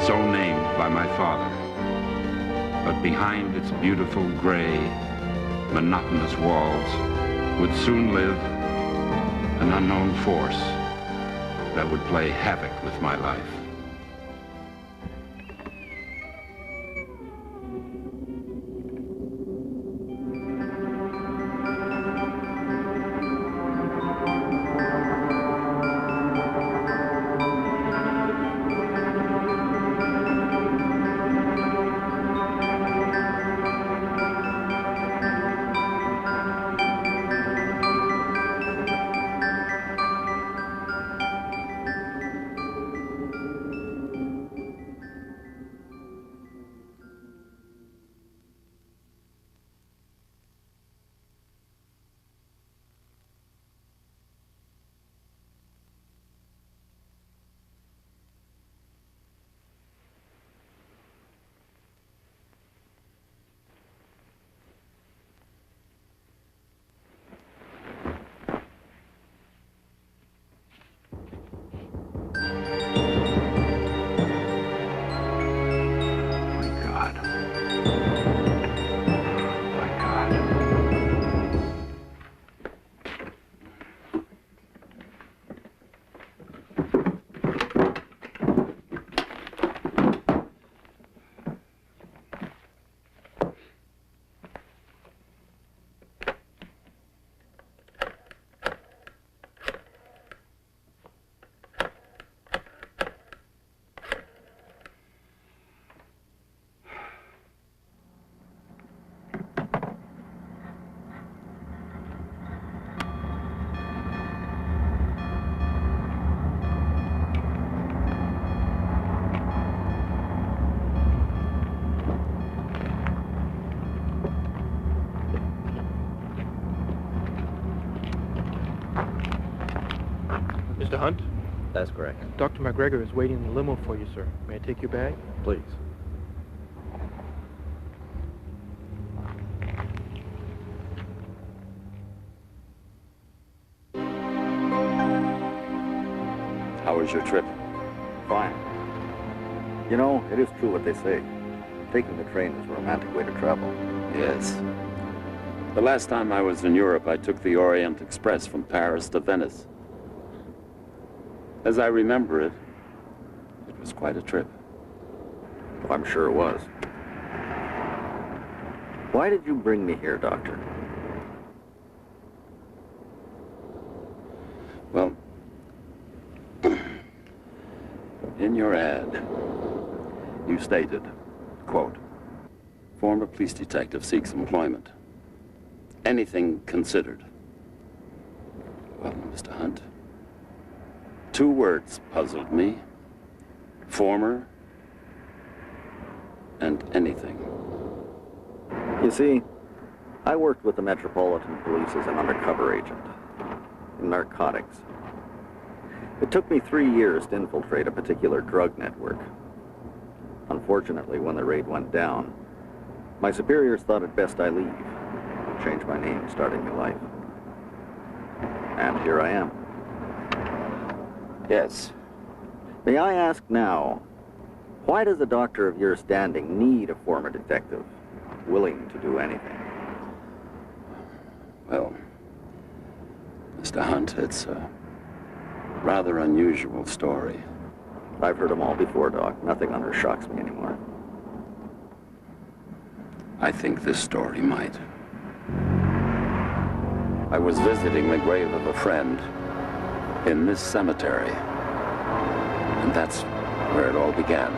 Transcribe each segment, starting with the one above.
so named by my father. But behind its beautiful gray, monotonous walls would soon live an unknown force that would play havoc with my life. Mr. Hunt? That's correct. Dr. McGregor is waiting in the limo for you, sir. May I take your bag? Please. How was your trip? Fine. You know, it is true what they say. Taking the train is a romantic way to travel. Yes. The last time I was in Europe, I took the Orient Express from Paris to Venice. As I remember it, it was quite a trip. Oh, I'm sure it was. Why did you bring me here, Doctor? Well, in your ad, you stated, quote, former police detective seeks employment. Anything considered. Well, Mr. Hunt, 2 words puzzled me. Former and anything. You see, I worked with the Metropolitan Police as an undercover agent in narcotics. It took me 3 years to infiltrate a particular drug network. Unfortunately, when the raid went down, my superiors thought it best I leave, change my name, start a new life. And here I am. Yes. May I ask now, why does a doctor of your standing need a former detective willing to do anything? Well, Mr. Hunt, it's a rather unusual story. I've heard them all before, Doc. Nothing on her shocks me anymore. I think this story might. I was visiting the grave of a friend in this cemetery, and that's where it all began.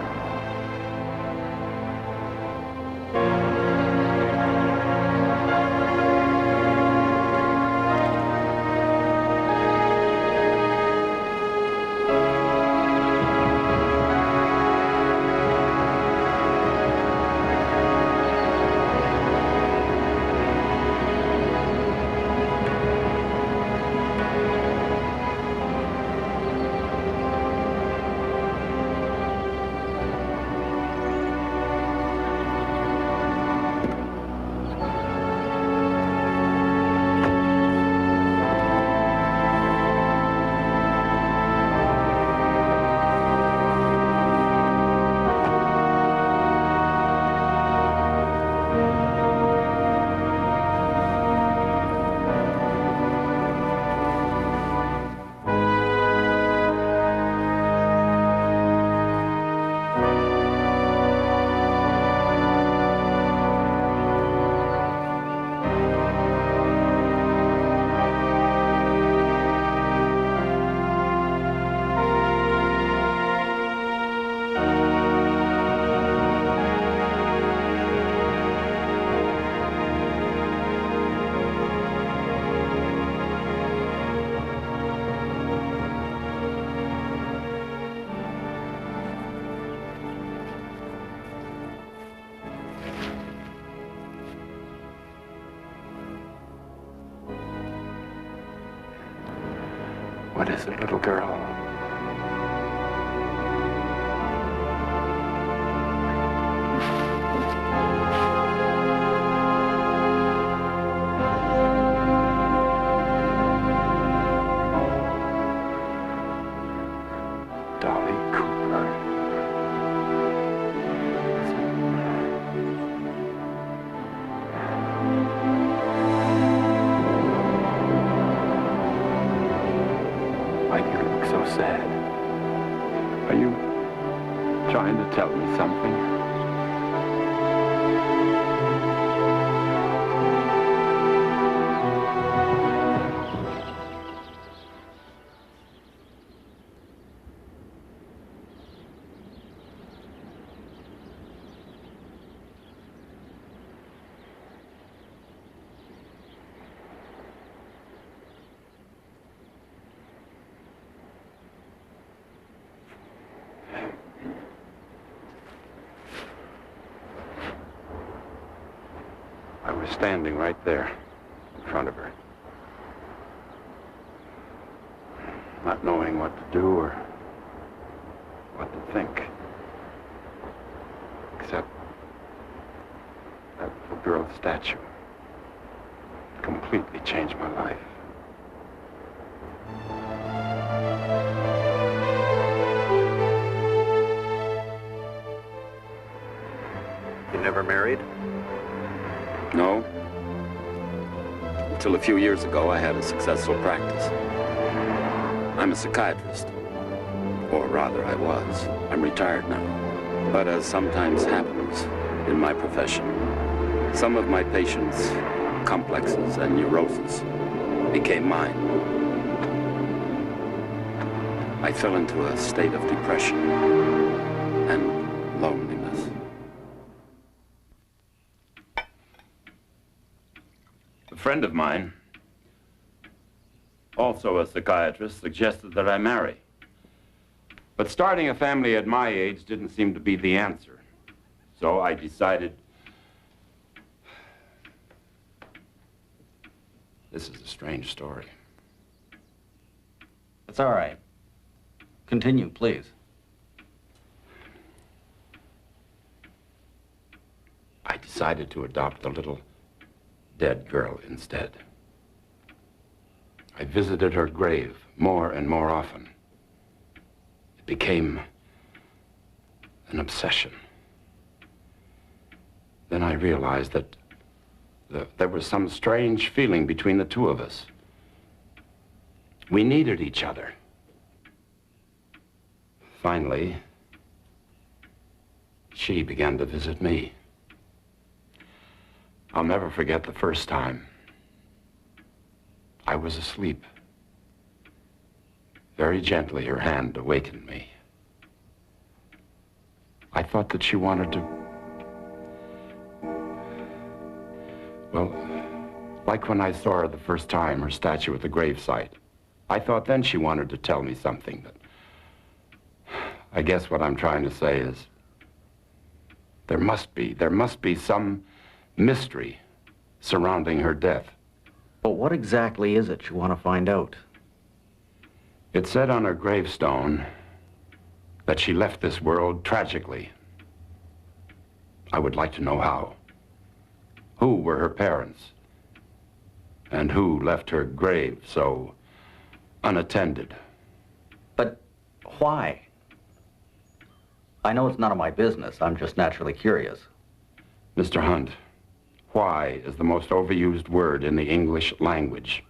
What is it, little girl? Sad. Are you trying to tell me something? I was standing right there, in front of her, not knowing what to do or what to think, except that little girl's statue completely changed my life. You never married? No. Until a few years ago, I had a successful practice. I'm a psychiatrist. Or rather, I was. I'm retired now. But as sometimes happens in my profession, some of my patients' complexes and neuroses became mine. I fell into a state of depression and loneliness. A friend of mine, also a psychiatrist, suggested that I marry. But starting a family at my age didn't seem to be the answer. So I decided, this is a strange story. It's all right. Continue, please. I decided to adopt a little dead girl instead. I visited her grave more and more often. It became an obsession. Then I realized that there was some strange feeling between the two of us. We needed each other. Finally, she began to visit me. I'll never forget the first time. I was asleep. Very gently, her hand awakened me. I thought that she wanted to... Well, like when I saw her the first time, her statue at the gravesite. I thought then she wanted to tell me something, but I guess what I'm trying to say is there must be some mystery surrounding her death. But what exactly is it you want to find out? It said on her gravestone that she left this world tragically. I would like to know how. Who were her parents? And who left her grave so unattended? But why? I know it's none of my business. I'm just naturally curious. Mr. Hunt, why is the most overused word in the English language.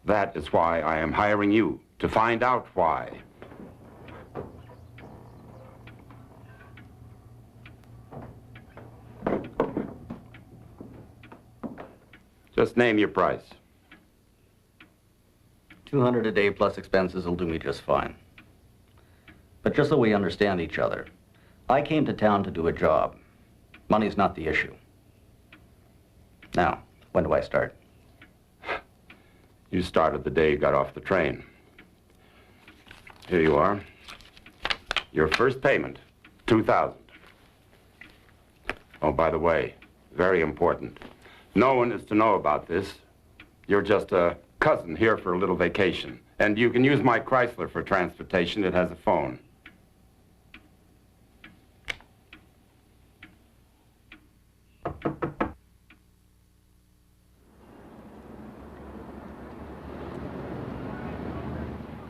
That is why I am hiring you, to find out why. Just name your price. $200 a day plus expenses will do me just fine. But just so we understand each other, I came to town to do a job. Money's not the issue. Now, when do I start? You started the day you got off the train. Here you are. Your first payment, $2,000. Oh, by the way, very important. No one is to know about this. You're just a cousin here for a little vacation. And you can use my Chrysler for transportation. It has a phone.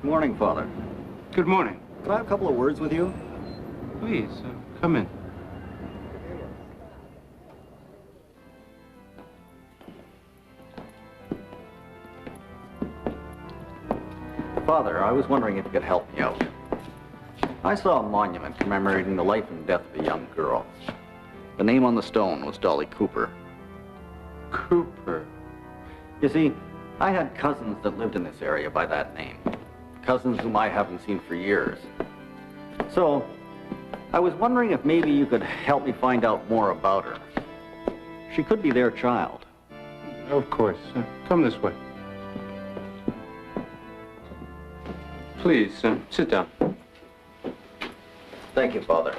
Morning, Father. Good morning. Could I have a couple of words with you? Please, come in. Father, I was wondering if you could help me out. I saw a monument commemorating the life and death of a young girl. The name on the stone was Dolly Cooper. Cooper? You see, I had cousins that lived in this area by that name. Cousins whom I haven't seen for years. So, I was wondering if maybe you could help me find out more about her. She could be their child. Of course. Come this way. Please, sit down. Thank you, Father.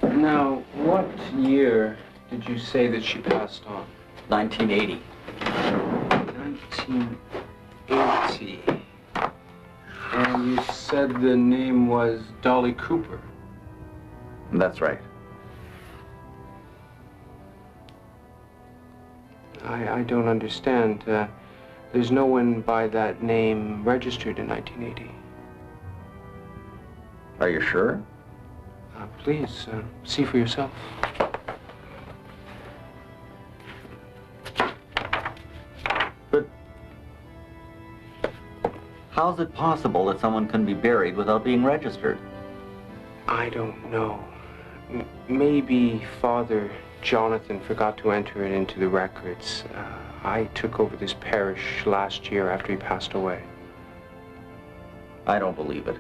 Now, what year did you say that she passed on? 1980. 1980. And you said the name was Dolly Cooper. That's right. I don't understand. There's no one by that name registered in 1980. Are you sure? Please, see for yourself. But how's it possible that someone can be buried without being registered? I don't know. Maybe Father Jonathan forgot to enter it into the records. I took over this parish last year after he passed away. I don't believe it.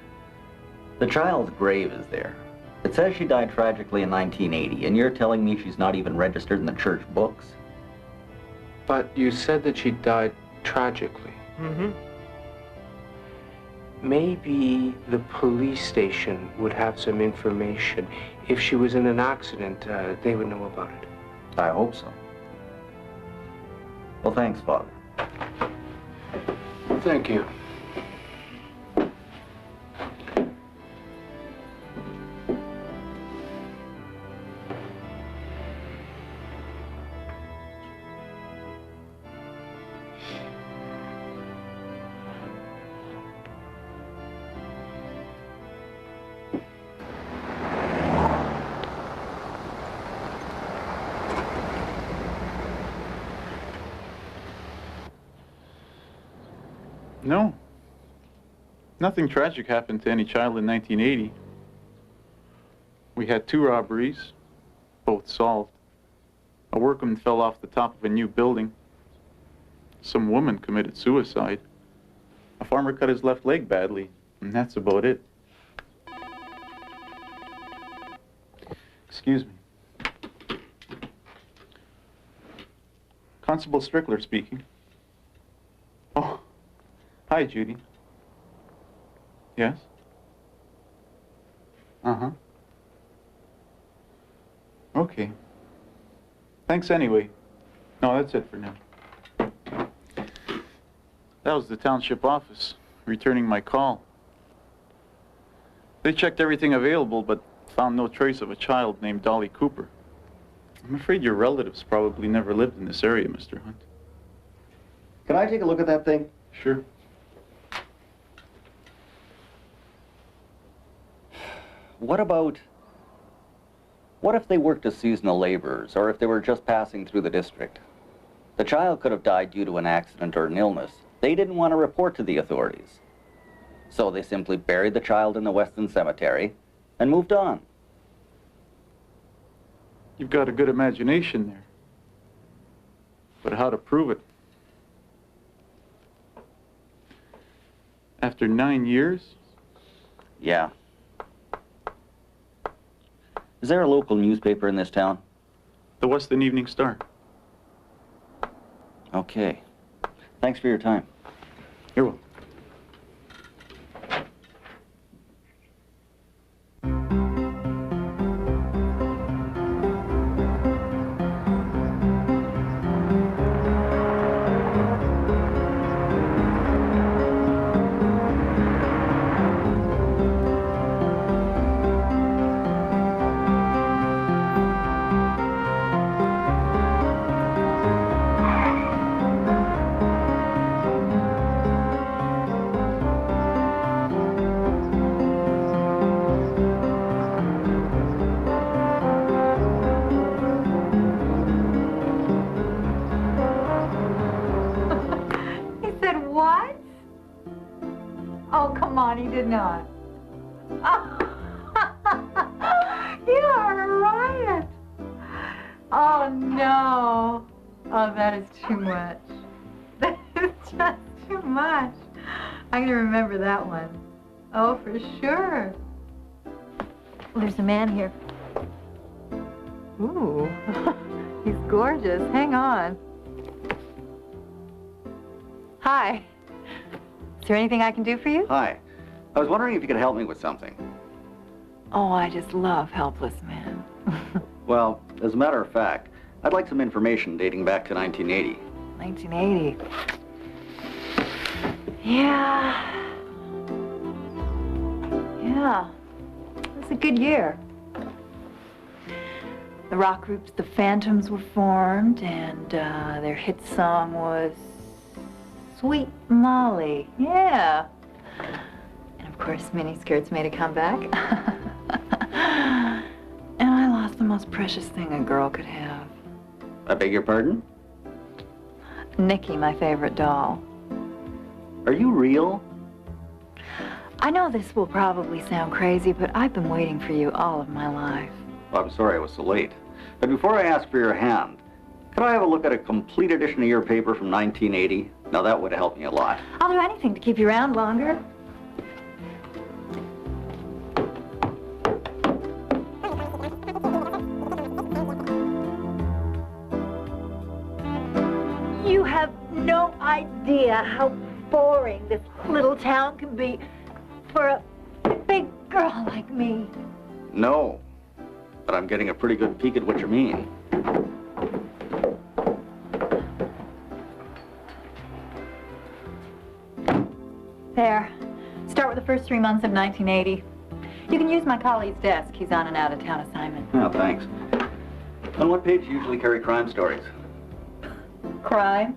The child's grave is there. It says she died tragically in 1980, and you're telling me she's not even registered in the church books? But you said that she died tragically. Mm-hmm. Maybe the police station would have some information. If she was in an accident, they would know about it. I hope so. Well, thanks, Father. Thank you. No. Nothing tragic happened to any child in 1980. We had 2 robberies, both solved. A workman fell off the top of a new building. Some woman committed suicide. A farmer cut his left leg badly, and that's about it. Excuse me. Constable Strickler speaking. Oh. Hi, Judy. Yes? Uh-huh. Okay. Thanks anyway. No, that's it for now. That was the township office, returning my call. They checked everything available, but found no trace of a child named Dolly Cooper. I'm afraid your relatives probably never lived in this area, Mr. Hunt. Can I take a look at that thing? Sure. What if they worked as seasonal laborers, or if they were just passing through the district? The child could have died due to an accident or an illness. They didn't want to report to the authorities. So they simply buried the child in the Weston Cemetery and moved on. You've got a good imagination there. But how to prove it? After 9 years? Yeah. Is there a local newspaper in this town? The Weston Evening Star. Okay. Thanks for your time. You're welcome. not? Oh. You are a riot. Oh, no. Oh, that is too much. That is just too much. I'm going to remember that one. Oh, for sure. There's a man here. Ooh, he's gorgeous. Hang on. Hi. Is there anything I can do for you? Hi. I was wondering if you could help me with something. Oh, I just love helpless men. Well, as a matter of fact, I'd like some information dating back to 1980. 1980. Yeah. Yeah. It was a good year. The rock groups The Phantoms were formed, and their hit song was Sweet Molly. Yeah. And of course, miniskirts made a comeback. And I lost the most precious thing a girl could have. I beg your pardon? Nikki, my favorite doll. Are you real? I know this will probably sound crazy, but I've been waiting for you all of my life. Well, I'm sorry I was so late. But before I ask for your hand, could I have a look at a complete edition of your paper from 1980? Now, that would have helped me a lot. I'll do anything to keep you around longer. You have no idea how boring this little town can be for a big girl like me. No, but I'm getting a pretty good peek at what you mean. There. Start with the first 3 months of 1980. You can use my colleague's desk. He's on an out-of-town assignment. Oh, thanks. On what page do you usually carry crime stories? Crime?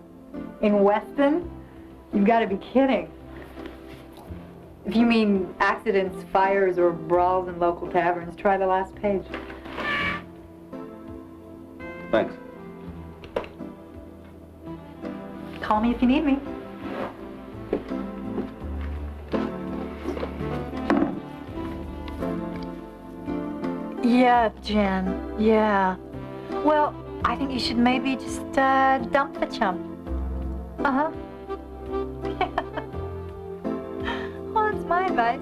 In Weston? You've got to be kidding. If you mean accidents, fires, or brawls in local taverns, try the last page. Thanks. Call me if you need me. Yeah, Jen. Yeah. Well, I think you should maybe just dump the chump. Uh-huh. Well, that's my advice.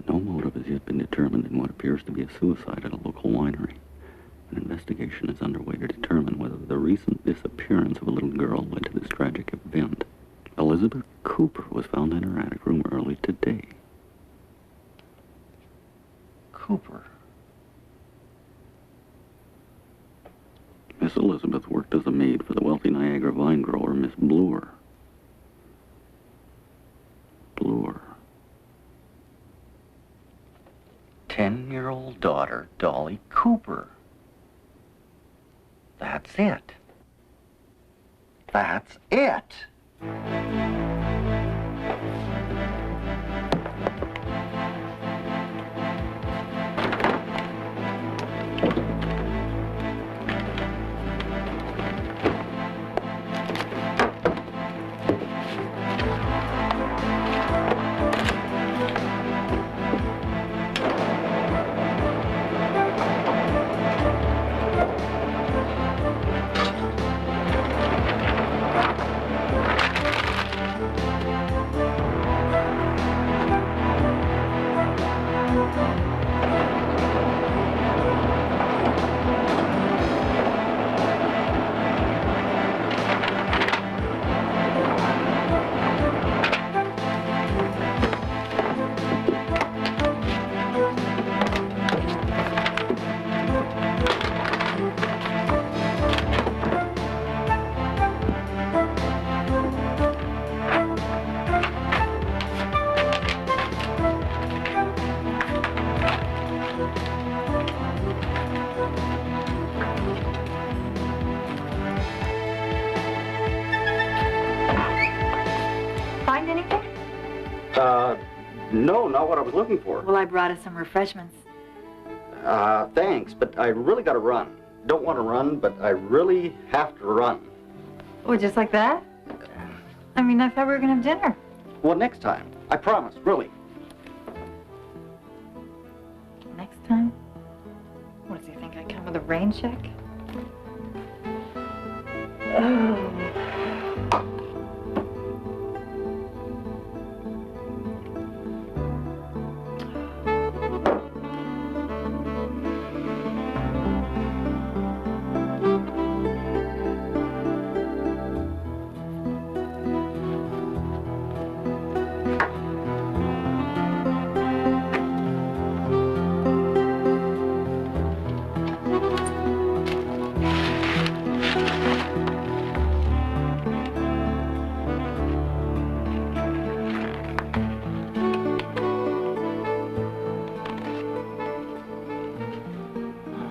No motive has yet been determined in what appears to be a suicide at a local winery. An investigation is underway to determine whether the recent disappearance of a little girl led to this tragic event. Elizabeth Cooper was found in her attic room early today. Cooper? Miss Elizabeth worked as a maid for the wealthy Niagara vine grower, Miss Bloor. Bloor. 10-year-old daughter, Dolly Cooper. That's it. That's it. Find anything? No, not what I was looking for. Well, I brought us some refreshments. Thanks, but I really gotta run. Don't want to run, but I really have to run. Oh, just like that? I mean, I thought we were gonna have dinner. Well, next time. I promise, really. Next time? What, does he think I come with a rain check? Oh.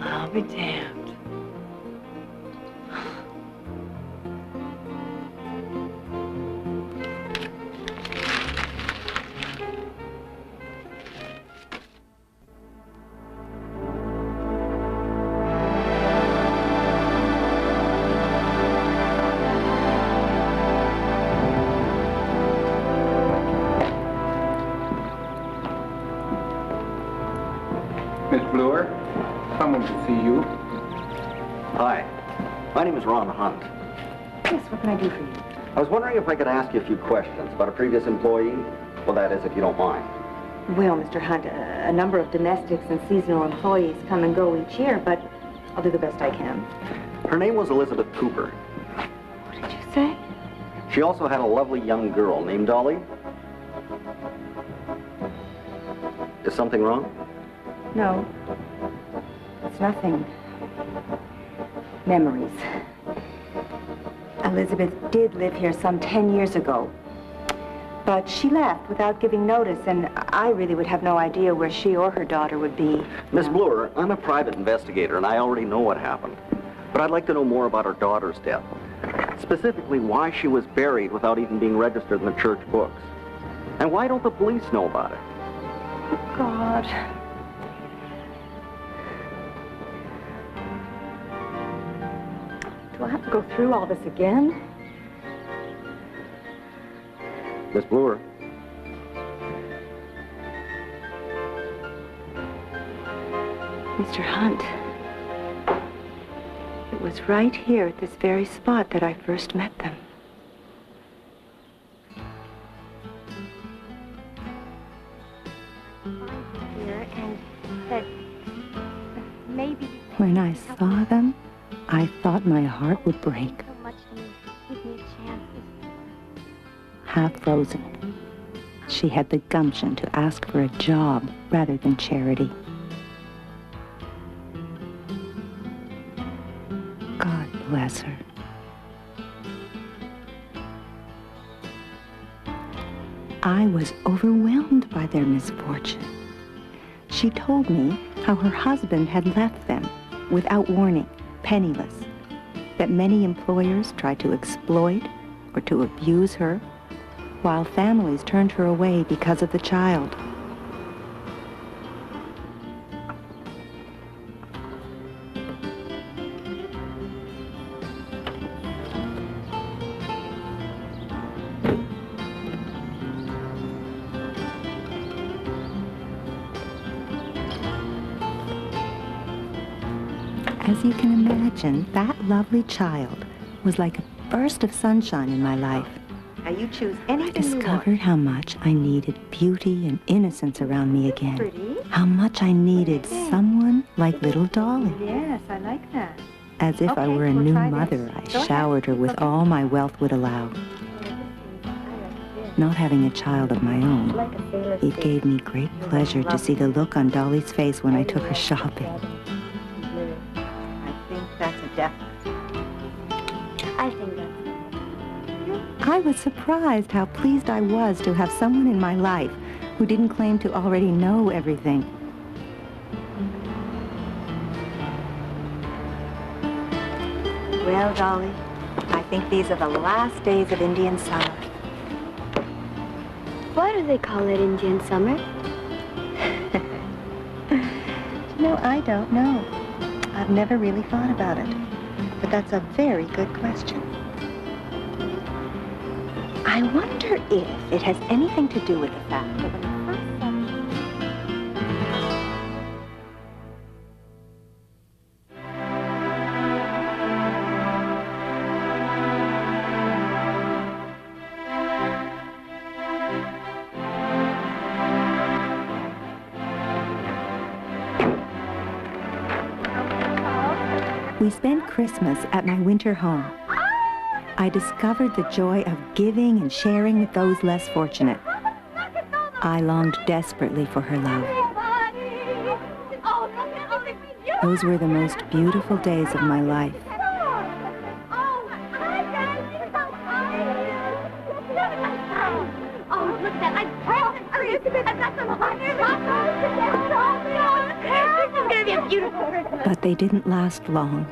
I'll be damned. Miss Bloor, someone to see you. Hi. My name is Ron Hunt. Yes, what can I do for you? I was wondering if I could ask you a few questions about a previous employee. Well, that is, if you don't mind. Well, Mr. Hunt, a number of domestics and seasonal employees come and go each year, but I'll do the best I can. Her name was Elizabeth Cooper. What did you say? She also had a lovely young girl named Dolly. Is something wrong? No. It's nothing. Memories. Elizabeth did live here some 10 years ago. But she left without giving notice, and I really would have no idea where she or her daughter would be. Miss Bloor, I'm a private investigator, and I already know what happened. But I'd like to know more about her daughter's death. Specifically, why she was buried without even being registered in the church books. And why don't the police know about it? Oh, God. Do I have to go through all this again? Miss Bloor. Mr. Hunt, it was right here at this very spot that I first met them. Here and that maybe When I saw them, I thought my heart would break. so much to me, give me a chance. Half frozen. She had the gumption to ask for a job rather than charity. God bless her. I was overwhelmed by their misfortune. She told me how her husband had left them without warning, penniless, that many employers tried to exploit or to abuse her, while families turned her away because of the child. As you can imagine, that lovely child was like a burst of sunshine in my life. Now you choose anything you want. I discovered how much I needed beauty and innocence around me again. Pretty. How much I needed someone like little Dolly. Yes, I like that. As if I were a new mother, I showered her with all my wealth would allow. Not having a child of my own, it gave me great pleasure to see the look on Dolly's face when I took her shopping. I think that's a definite. I think that's I was surprised how pleased I was to have someone in my life who didn't claim to already know everything. Well, Dolly, I think these are the last days of Indian summer. Why do they call it Indian summer? No, I don't know. I've never really thought about it. But that's a very good question. I wonder if it has anything to do with the fact that when the first sun... We spent Christmas at my winter home. I discovered the joy of giving and sharing with those less fortunate. I longed desperately for her love. Those were the most beautiful days of my life. Oh, look at that. I'm present. I've got some honey. This is going to be a beautiful Christmas. But they didn't last long.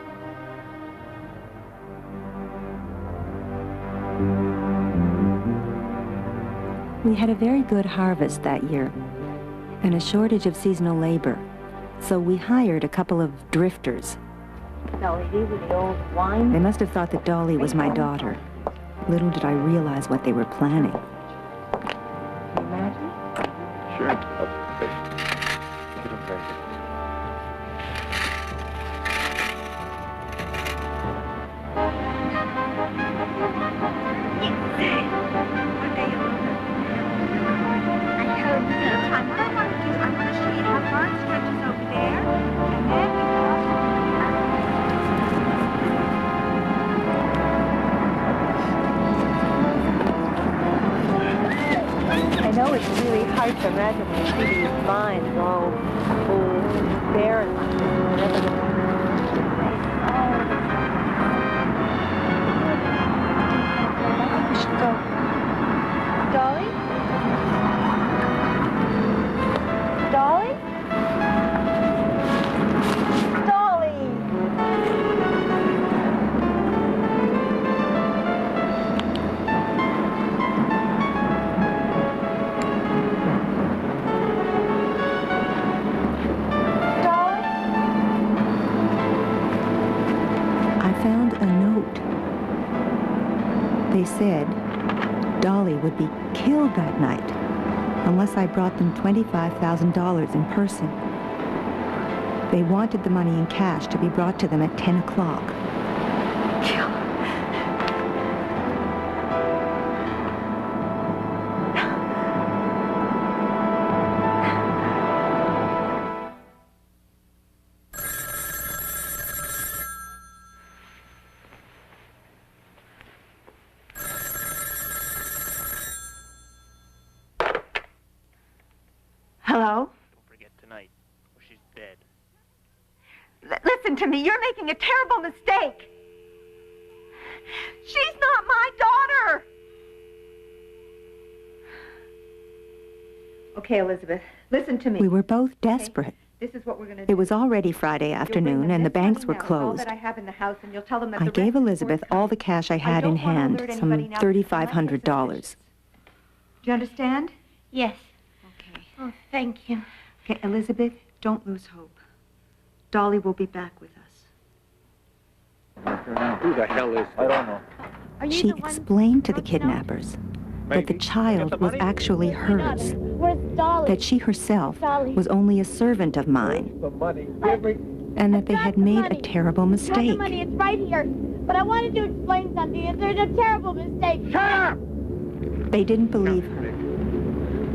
We had a very good harvest that year and a shortage of seasonal labor, so we hired a couple of drifters. Dolly, these are the old wine. They must have thought that Dolly was my daughter. Little did I realize what they were planning. Can you imagine? Sure. I know it's really hard to imagine when you see these vines all barren, whatever the I think we should go. Dolly? Dolly? They said Dolly would be killed that night unless I brought them $25,000 in person. They wanted the money in cash to be brought to them at 10 o'clock. Hello? Don't forget tonight, or she's dead. Listen to me. You're making a terrible mistake. She's not my daughter. Okay, Elizabeth, listen to me. We were both desperate. Okay. This is what we're going to do. It was already Friday afternoon, and the banks were closed. I gave Elizabeth all the cash I had in hand, some $3,500. Do you understand? Yes. Okay. Oh, thank you. Okay, Elizabeth, don't lose hope. Dolly will be back with us. Who the hell is I don't know. She explained to the kidnappers that the child was actually hers, Where's Dolly? that she herself was only a servant of mine, the money? and that they had made a terrible Got the mistake. money, it's right here. But I wanted to explain something. There's a terrible mistake. Shut up! They didn't believe her.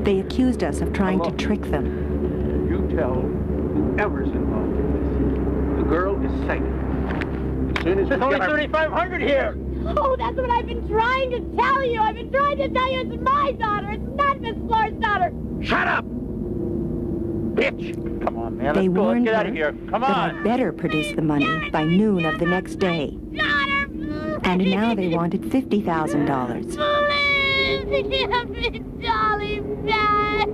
They accused us of trying to trick them. You tell whoever's involved in this. The girl is safe. As soon as There's only 3,500 here. Oh, that's what I've been trying to tell you. I've been trying to tell you it's my daughter. It's not Miss Floor's daughter. Shut up! Bitch! Come on, man. They Let's go. Let's warned get out her of here. Come that on. I'd better produce the money by noon of the next day. And now they wanted $50,000. Please give me Dolly back.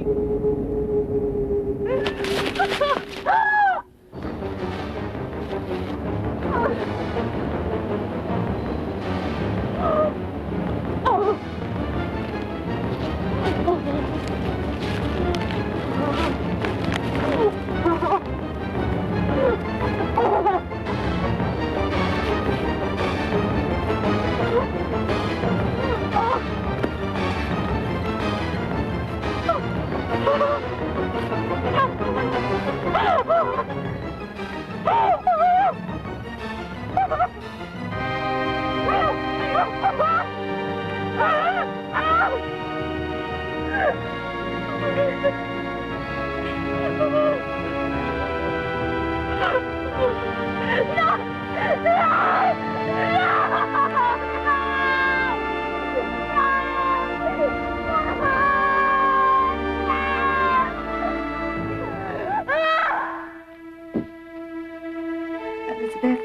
Elizabeth,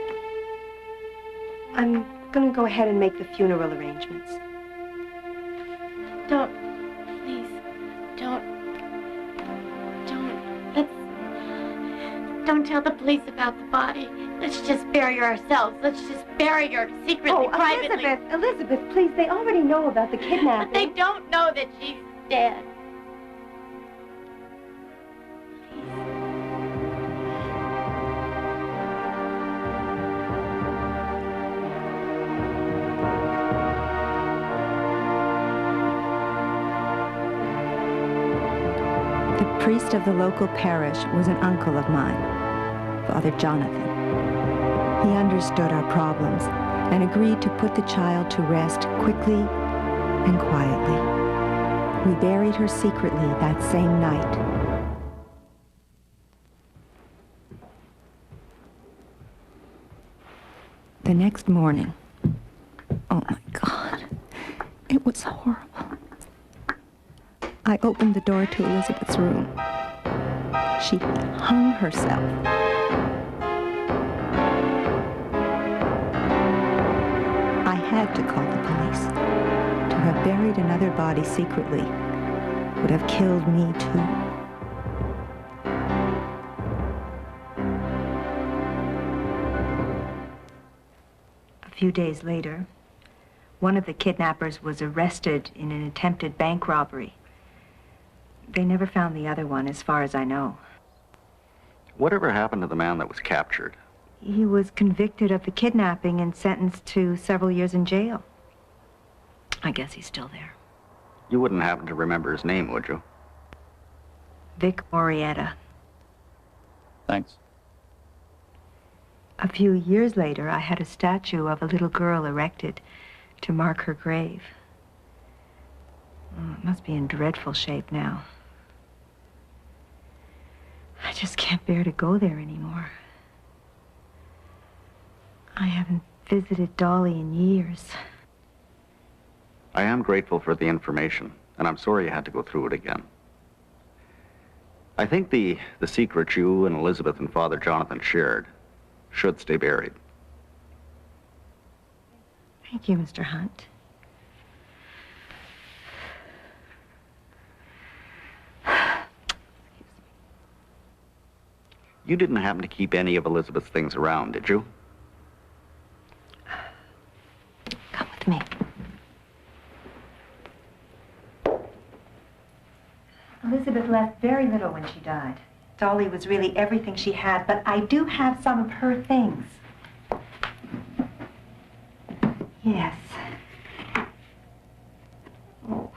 I'm going to go ahead and make the funeral arrangements. Don't. Please. Don't. Don't tell the police about the body. Let's just bury her ourselves. Let's just bury her secretly, privately. Elizabeth, please, they already know about the kidnapping. But they don't know that she's dead. The priest of the local parish was an uncle of mine, Father Jonathan. He understood our problems and agreed to put the child to rest quickly and quietly. We buried her secretly that same night. The next morning, oh my God, it was horrible. I opened the door to Elizabeth's room. She hung herself. I had to call the police. To have buried another body secretly would have killed me too. A few days later, one of the kidnappers was arrested in an attempted bank robbery. They never found the other one, as far as I know. Whatever happened to the man that was captured? He was convicted of the kidnapping and sentenced to several years in jail. I guess he's still there. You wouldn't happen to remember his name, would you? Vic Morietta. Thanks. A few years later, I had a statue of a little girl erected to mark her grave. Oh, it must be in dreadful shape now. I just can't bear to go there anymore. I haven't visited Dolly in years. I am grateful for the information, and I'm sorry you had to go through it again. I think the secret you and Elizabeth and Father Jonathan shared should stay buried. Thank you, Mr. Hunt. You didn't happen to keep any of Elizabeth's things around, did you? Come with me. Elizabeth left very little when she died. Dolly was really everything she had, but I do have some of her things. Yes. Oh.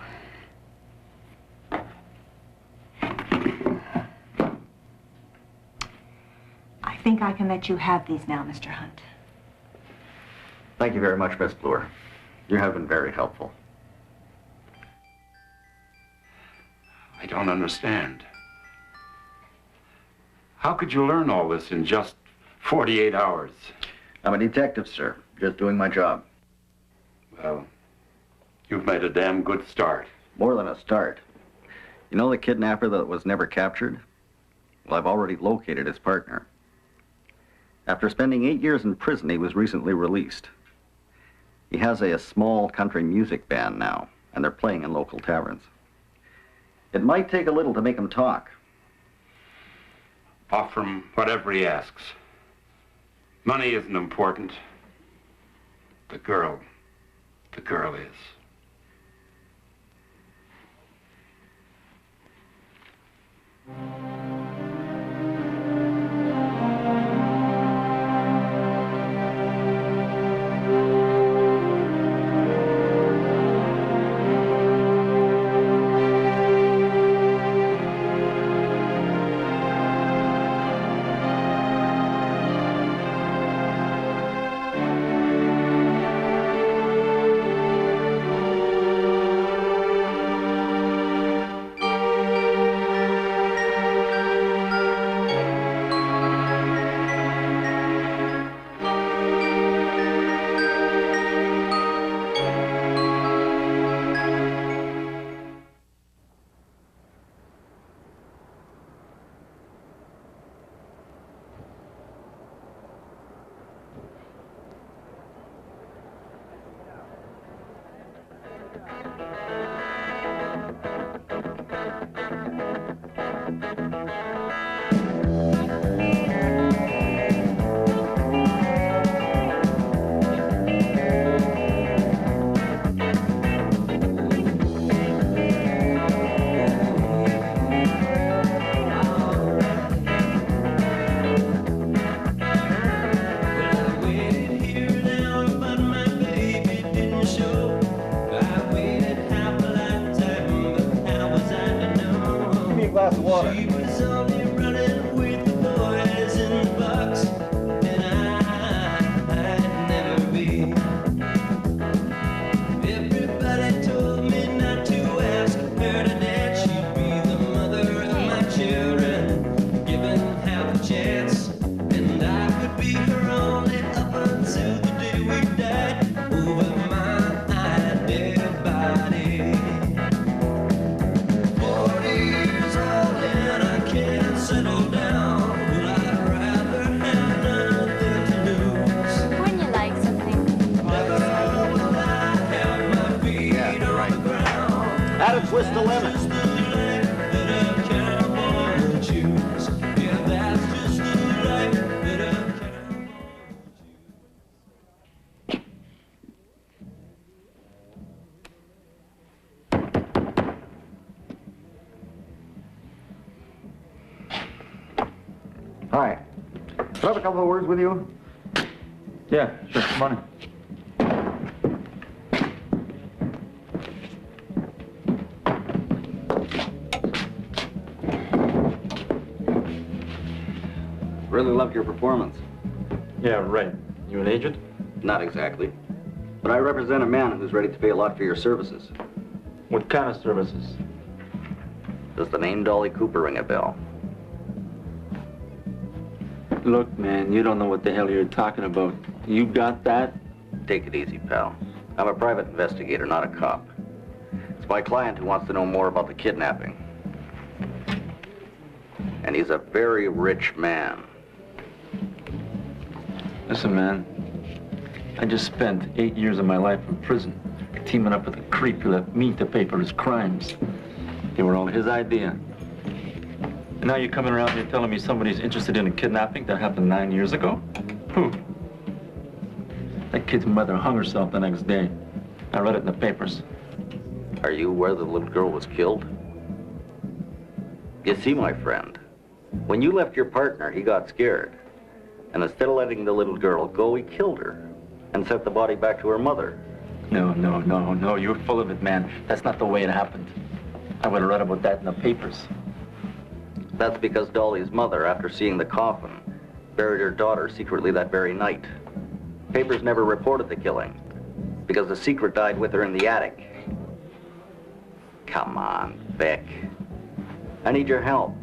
I think I can let you have these now, Mr. Hunt. Thank you very much, Miss Bloor. You have been very helpful. I don't understand. How could you learn all this in just 48 hours? I'm a detective, sir. Just doing my job. Well, you've made a damn good start. More than a start. You know the kidnapper that was never captured? Well, I've already located his partner. After spending 8 years in prison, he was recently released. He has a small country music band now, and they're playing in local taverns. It might take a little to make him talk. Offer him whatever he asks. Money isn't important. The girl is. Glass of water. She was only running with the boys in the box, and I'd never be. Everybody told me not to ask her to dance. She'd be the mother of my children, given half a chance, and I would be her only up until the day we died over my dead body. 40 years old and I can't settle down. Well, I'd rather have nothing to lose. Wouldn't you like something? Never will I have my feet on the ground. Add a twist of lemon. Just the life that a cowboy would choose. Yeah, that's just the life that a cowboy would choose. Hi. Could I have a couple of words with you? Yeah, sure, come on in. Really loved your performance. Yeah, right. You an agent? Not exactly. But I represent a man who's ready to pay a lot for your services. What kind of services? Does the name Dolly Cooper ring a bell? Look, man, you don't know what the hell you're talking about. You got that? Take it easy, pal. I'm a private investigator, not a cop. It's my client who wants to know more about the kidnapping. And he's a very rich man. Listen, man, I just spent 8 years of my life in prison, teaming up with a creep who left me to pay for his crimes. They were all his idea. And now you're coming around here telling me somebody's interested in a kidnapping that happened 9 years ago? Who? That kid's mother hung herself the next day. I read it in the papers. Are you where the little girl was killed? You see, my friend, when you left your partner, he got scared. And instead of letting the little girl go, he killed her and sent the body back to her mother. No, you're full of it, man. That's not the way it happened. I would have read about that in the papers. That's because Dolly's mother, after seeing the coffin, buried her daughter secretly that very night. Papers never reported the killing because the secret died with her in the attic. Come on, Vic. I need your help.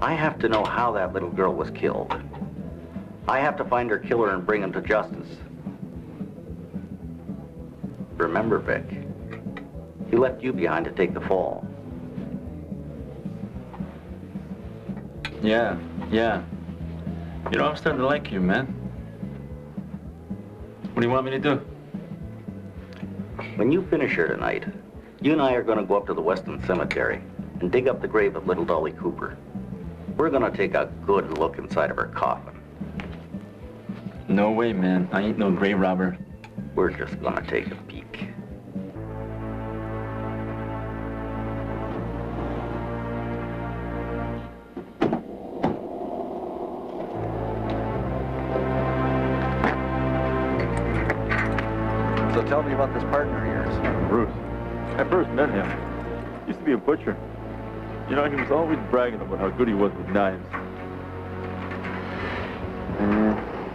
I have to know how that little girl was killed. I have to find her killer and bring him to justice. Remember, Vic, he left you behind to take the fall. Yeah. You know, I'm starting to like you, man. What do you want me to do? When you finish here tonight, you and I are going to go up to the Weston Cemetery and dig up the grave of little Dolly Cooper. We're going to take a good look inside of her coffin. No way, man. I ain't no grave robber. We're just going to take a peek. So tell me about this partner of yours. Bruce. I first met him. He used to be a butcher. You know, he was always bragging about how good he was with knives.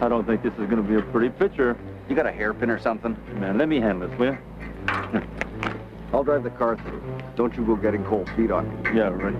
I don't think this is going to be a pretty picture. You got a hairpin or something? Man, let me handle this, will you? I'll drive the car through. Don't you go getting cold feet on me. Yeah, right.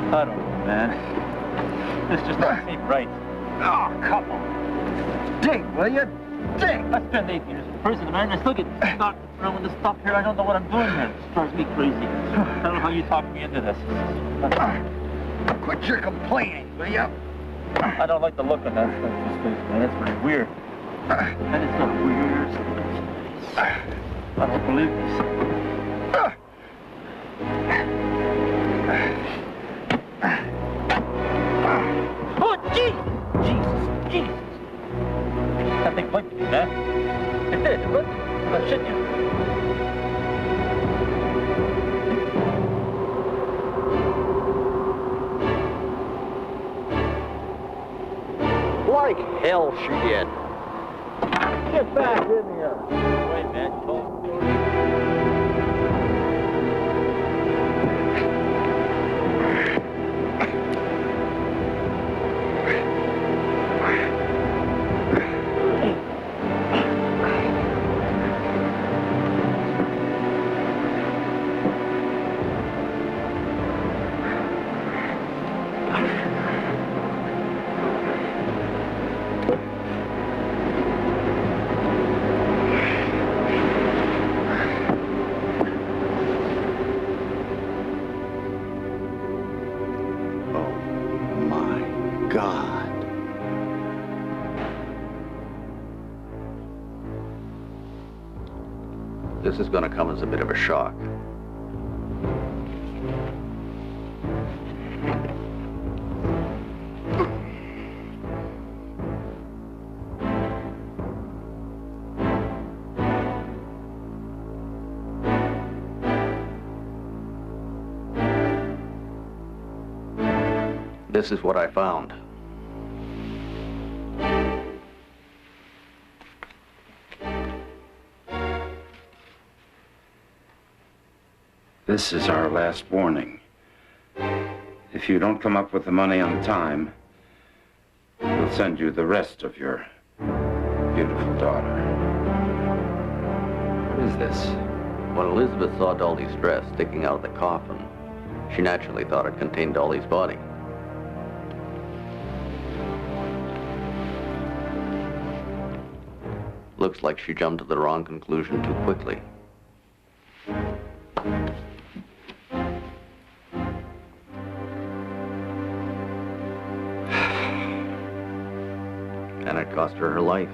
I don't know, man. This just doesn't seem right. Oh, come on. Dig, will you? Dig! I spent 8 years in prison, man. I still get stuck around with this stuff here. I don't know what I'm doing here. It drives me crazy. I don't know how you talked me into this. Quit your complaining, will you? I don't like the look on that stuff in his face, man. That's pretty weird. And it's not weird. I don't believe this. Oh, Jesus! Jesus! That thing blinked at me, man. It did. It blinked. Oh, shit, you. Like hell she did. Get back in here. Wait, man. Told This is going to come as a bit of a shock. This is what I found. This is our last warning. If you don't come up with the money on time, we'll send you the rest of your beautiful daughter. What is this? When Elizabeth saw Dolly's dress sticking out of the coffin, she naturally thought it contained Dolly's body. Looks like she jumped to the wrong conclusion too quickly. And it cost her her life.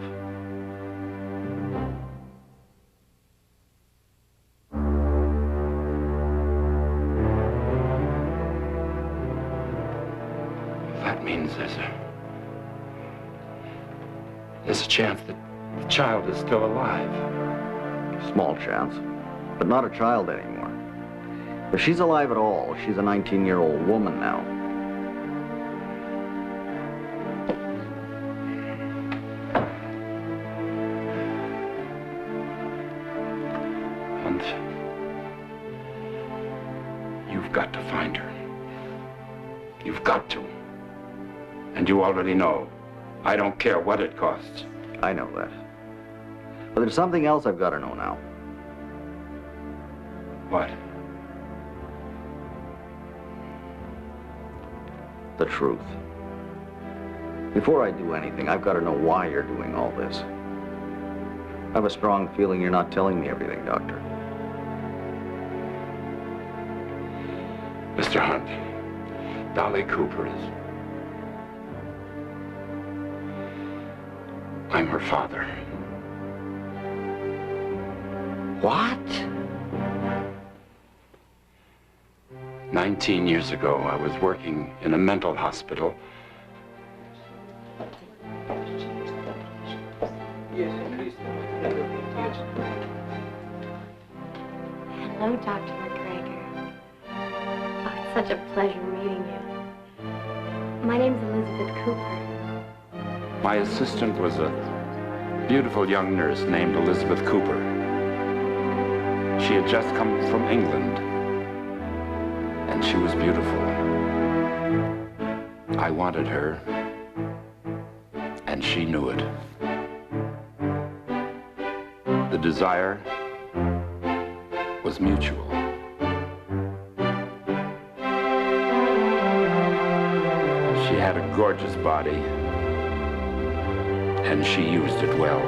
There's a chance that the child is still alive. Small chance, but not a child anymore. If she's alive at all, she's a 19-year-old woman now. And you've got to find her. You've got to. And you already know. I don't care what it costs. I know that. But there's something else I've got to know now. What? The truth. Before I do anything, I've got to know why you're doing all this. I have a strong feeling you're not telling me everything, Doctor. Mr. Hunt, Dolly Cooper is... I'm her father. What? 19 years ago, I was working in a mental hospital. Hello, Dr. McGregor. Oh, it's such a pleasure meeting you. My name's Elizabeth Cooper. My assistant was a beautiful young nurse named Elizabeth Cooper. She had just come from England, and she was beautiful. I wanted her, and she knew it. The desire was mutual. She had a gorgeous body, and she used it well.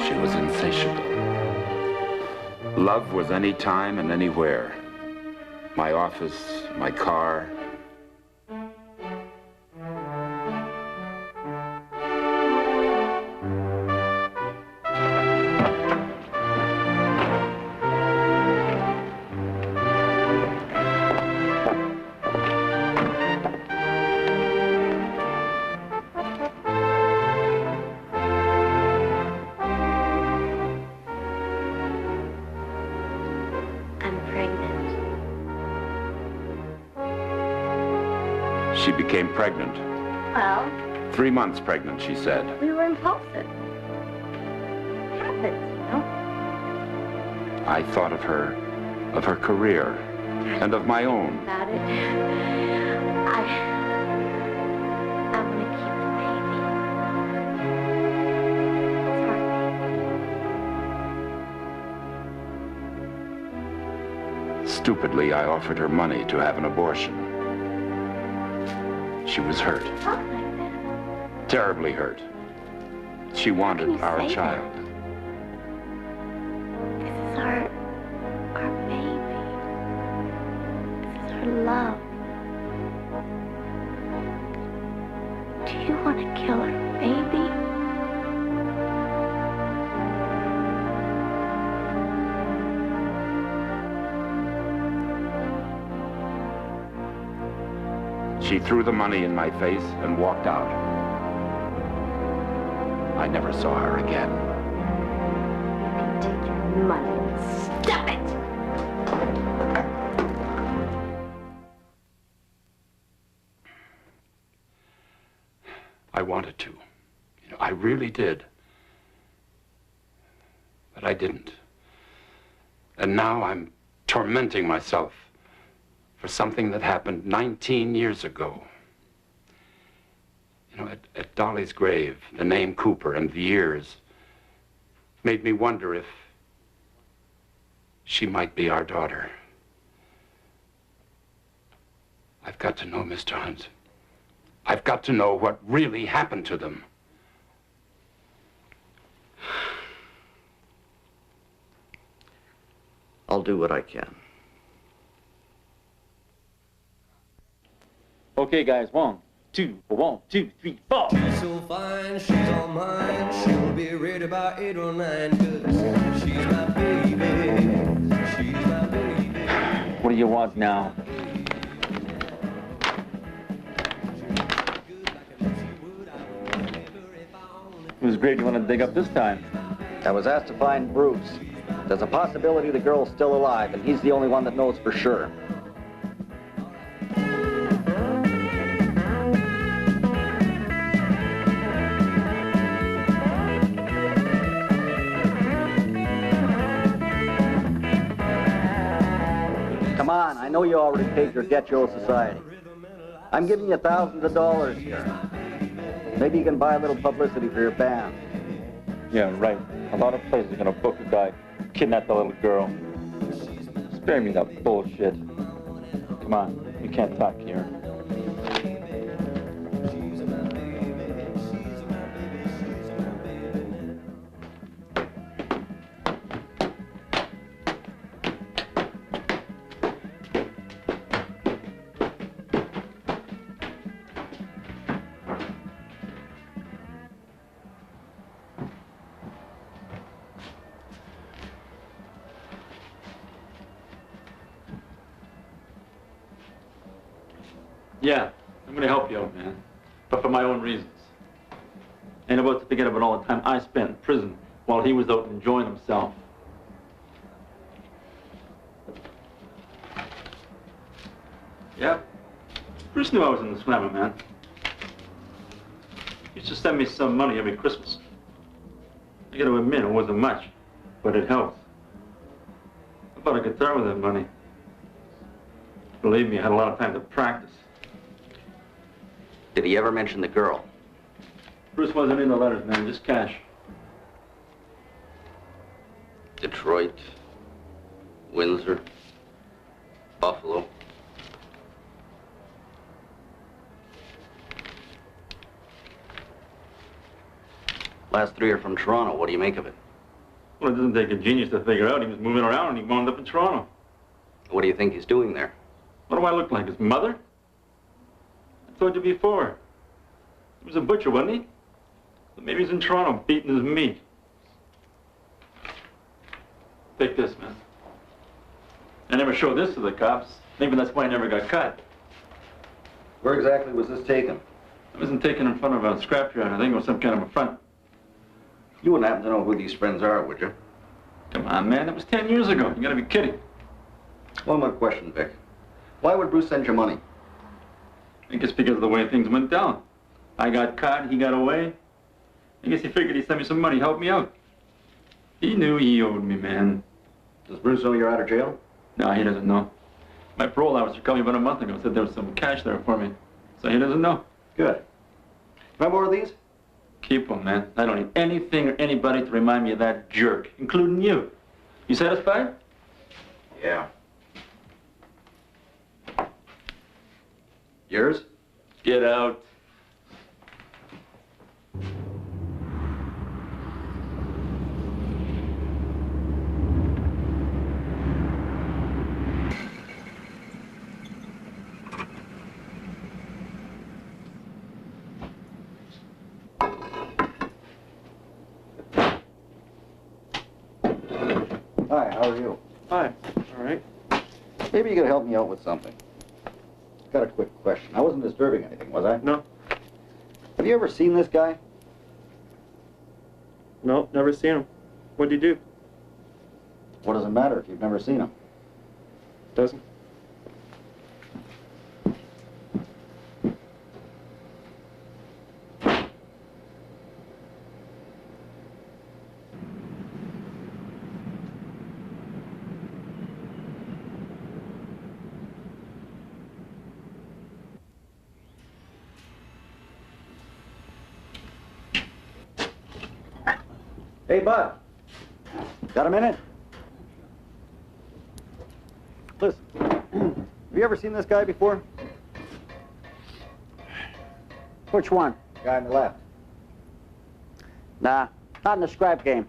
She was insatiable. Love was any time and anywhere. My office, my car. She became pregnant. Well, 3 months pregnant, she said. we were impulsive. Happens, you know. I thought of her career, and of my own. About it. I want to keep the baby. It's our baby. Stupidly, I offered her money to have an abortion. She was hurt. Talk like that. Terribly hurt. She wanted our child. This is our baby. This is our love. Do you want to kill our baby? She threw the money in my face and walked out. I never saw her again. Take your money and stop it! I wanted to. You know, I really did. But I didn't. And now I'm tormenting myself for something that happened 19 years ago. You know, at Dolly's grave, the name Cooper and the years made me wonder if she might be our daughter. I've got to know, Mr. Hunt. I've got to know what really happened to them. I'll do what I can. Okay, guys, 1, 2, 1, 2, 3, 4. She's so fine, she's all mine. She'll be ready by 8 or 9, 'cause she's my baby. She's my baby. What do you want now? grave do you want to dig up this time? I was asked to find Bruce. There's a possibility the girl's still alive, and he's the only one that knows for sure. Come on, I know you already paid your debt to your society. I'm giving you thousands of dollars here. Maybe you can buy a little publicity for your band. Yeah, right. A lot of places are gonna book a guy, kidnap the little girl. Spare me that bullshit. Come on, we can't talk here. Yeah, I'm gonna help you out, man. But for my own reasons. Ain't about to forget about all the time I spent in prison while he was out enjoying himself. Yeah, Bruce knew I was in the slammer, man. He used to send me some money every Christmas. I gotta admit, it wasn't much, but it helped. I bought a guitar with that money. Believe me, I had a lot of time to practice. Did he ever mention the girl? Bruce wasn't in the letters, man, just cash. Detroit, Windsor, Buffalo. Last three are from Toronto. What do you make of it? Well, it doesn't take a genius to figure out he was moving around and he wound up in Toronto. What do you think he's doing there? What do I look like, his mother? I told you before. He was a butcher, wasn't he? But maybe he's in Toronto beating his meat. Take this, man. I never showed this to the cops. Maybe that's why I never got caught. Where exactly was this taken? It wasn't taken in front of a scrapyard. I think it was some kind of a front. You wouldn't happen to know who these friends are, would you? Come on, man. That was 10 years ago. You gotta be kidding. One more question, Vic. Why would Bruce send you money? I guess because of the way things went down. I got caught, he got away. I guess he figured he'd send me some money, help me out. He knew he owed me, man. Does Bruce know you're out of jail? No, he doesn't know. My parole officer called me about a month ago, said there was some cash there for me. So he doesn't know. Good. Have more of these? Keep them, man. I don't need anything or anybody to remind me of that jerk, including you. You satisfied? Yeah. Yours? Get out. Hi, how are you? Hi. All right. Maybe you could help me out with something. Got a quick question. I wasn't disturbing anything, was I? No. Have you ever seen this guy? No, never seen him. What'd he do? What does it matter if you've never seen him? Doesn't. Hey, Bud. Got a minute? Listen, have you ever seen this guy before? Which one? Guy on the left. Nah, not in the scrap game.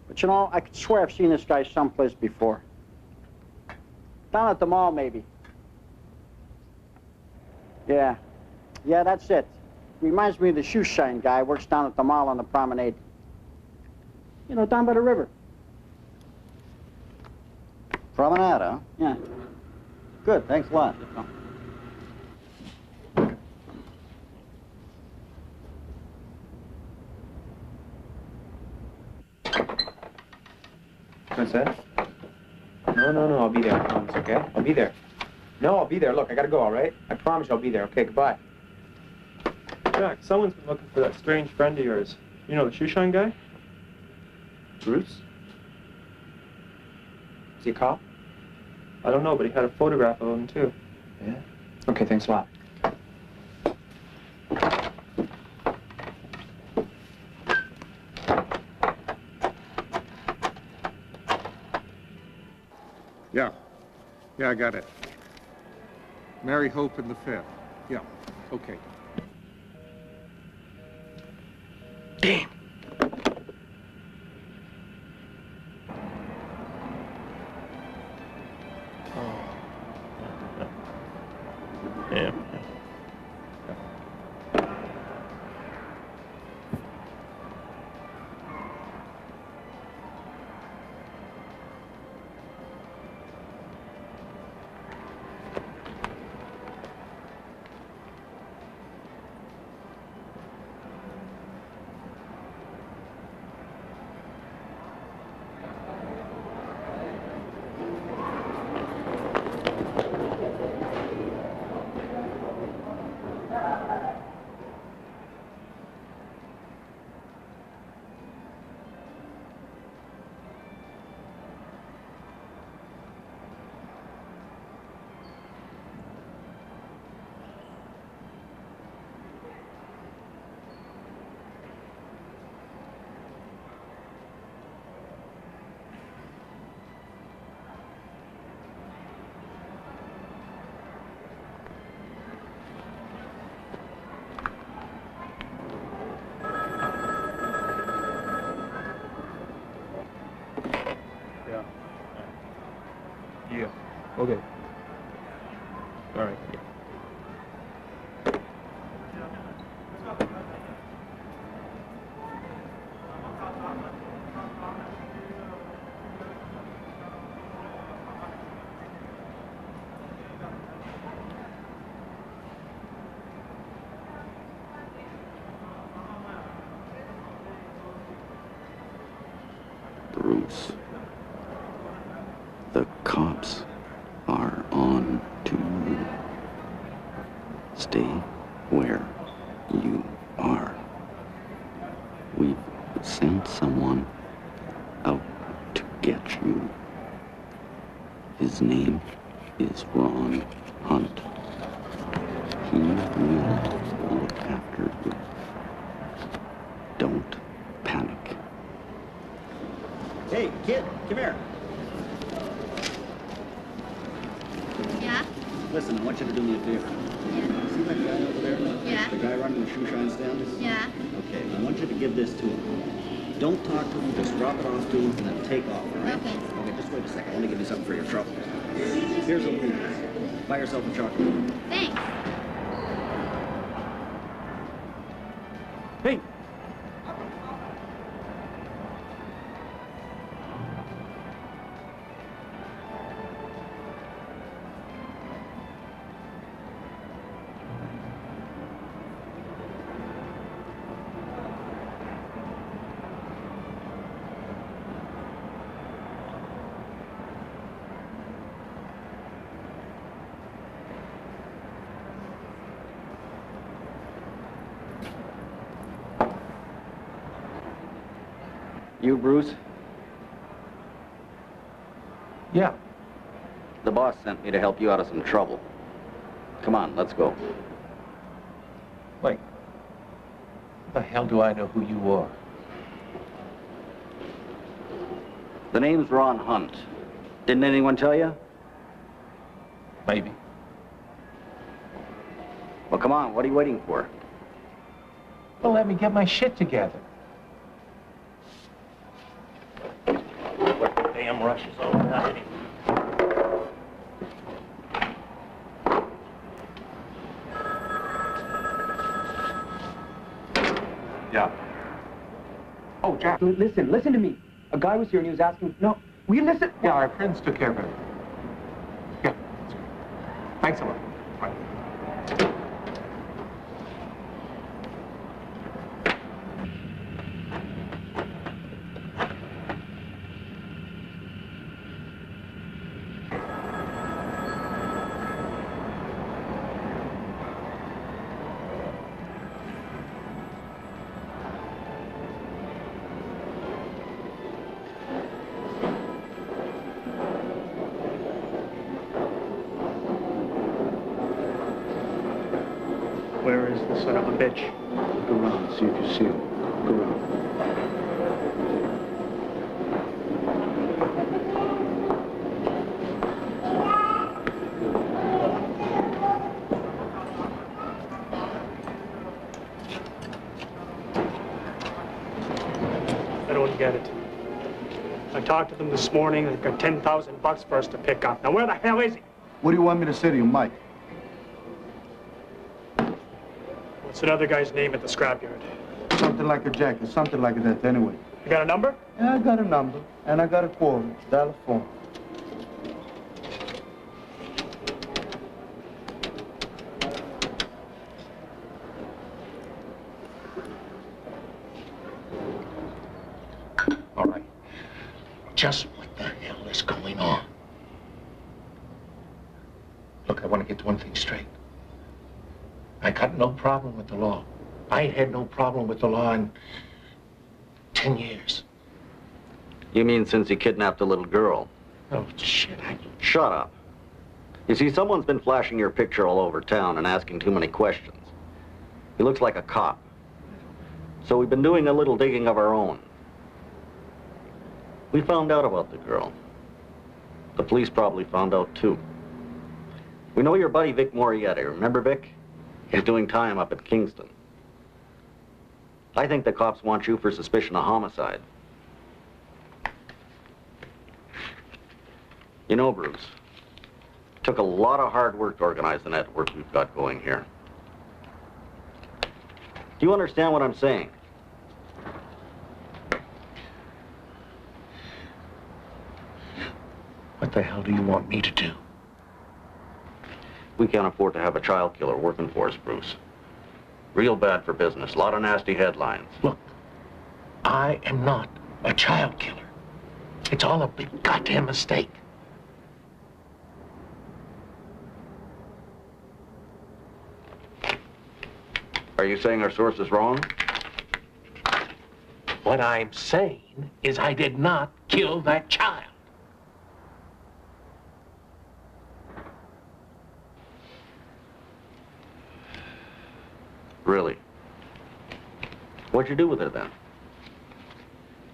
But you know, I could swear I've seen this guy someplace before. Down at the mall, maybe. Yeah, that's it. Reminds me of the shoe shine guy, works down at the mall on the promenade. You know, down by the river. Promenade, huh? Yeah. Good, thanks a lot. What's that? No, I'll be there, I promise, okay? I'll be there. No, I'll be there. Look, I gotta go, all right? I promise I'll be there, okay? Goodbye. Jack, someone's been looking for that strange friend of yours. You know the shoe shine guy? Bruce? Is he a cop? I don't know, but he had a photograph of him, too. Yeah? Okay, thanks a lot. Yeah, I got it. Mary Hope in the 5th. Yeah, okay. Damn. Yeah. Yeah. Okay. All right. Bruce, the cops are on to you. Stay where you are. We've sent someone out to get you. His name is Ron Hunt. He will look after you. Don't panic. Hey, kid, come here. Yeah? Listen, I want you to do me a favor. Yeah. See that guy over there? Yeah. The guy running the shoe shine stand? Yeah. Okay, I want you to give this to him. Don't talk to him, just drop it off to him and then take off, all right? Okay. Okay, just wait a second. I want to give you something for your trouble. Here's a little. Buy yourself a chocolate. Thanks. Hey! You, Bruce? Yeah. The boss sent me to help you out of some trouble. Come on, let's go. Wait. The hell do I know who you are? The name's Ron Hunt. Didn't anyone tell you? Maybe. Well, come on, what are you waiting for? Well, let me get my shit together. What the damn rush is over that anyway? Yeah. Oh, Jack, listen to me. A guy was here and he was asking, no, will you listen? Yeah, our friends took care of it. Yeah, that's good. Thanks a lot. Bye. Where is the son of a bitch? Look around, see if you see him. Look around. I don't get it. I talked to them this morning. They've got $10,000 for us to pick up. Now, where the hell is he? What do you want me to say to you, Mike? What's that other guy's name at the scrapyard? Something like a jacket, something like that anyway. You got a number? Yeah, I got a number, and I got a $quarter phone. All right. Just what the hell is going on? Look, I want to get one thing straight. I got no problem with the law. I ain't had no problem with the law in 10 years. You mean since he kidnapped a little girl? Oh, shit, Shut up. You see, someone's been flashing your picture all over town and asking too many questions. He looks like a cop. So we've been doing a little digging of our own. We found out about the girl. The police probably found out too. We know your buddy Vic Moriarty. Remember Vic? He's doing time up at Kingston. I think the cops want you for suspicion of homicide. You know, Bruce, it took a lot of hard work to organize the network we've got going here. Do you understand what I'm saying? What the hell do you want me to do? We can't afford to have a child killer working for us, Bruce. Real bad for business. A lot of nasty headlines. Look, I am not a child killer. It's all a big goddamn mistake. Are you saying our source is wrong? What I'm saying is I did not kill that child. Really? What'd you do with her then?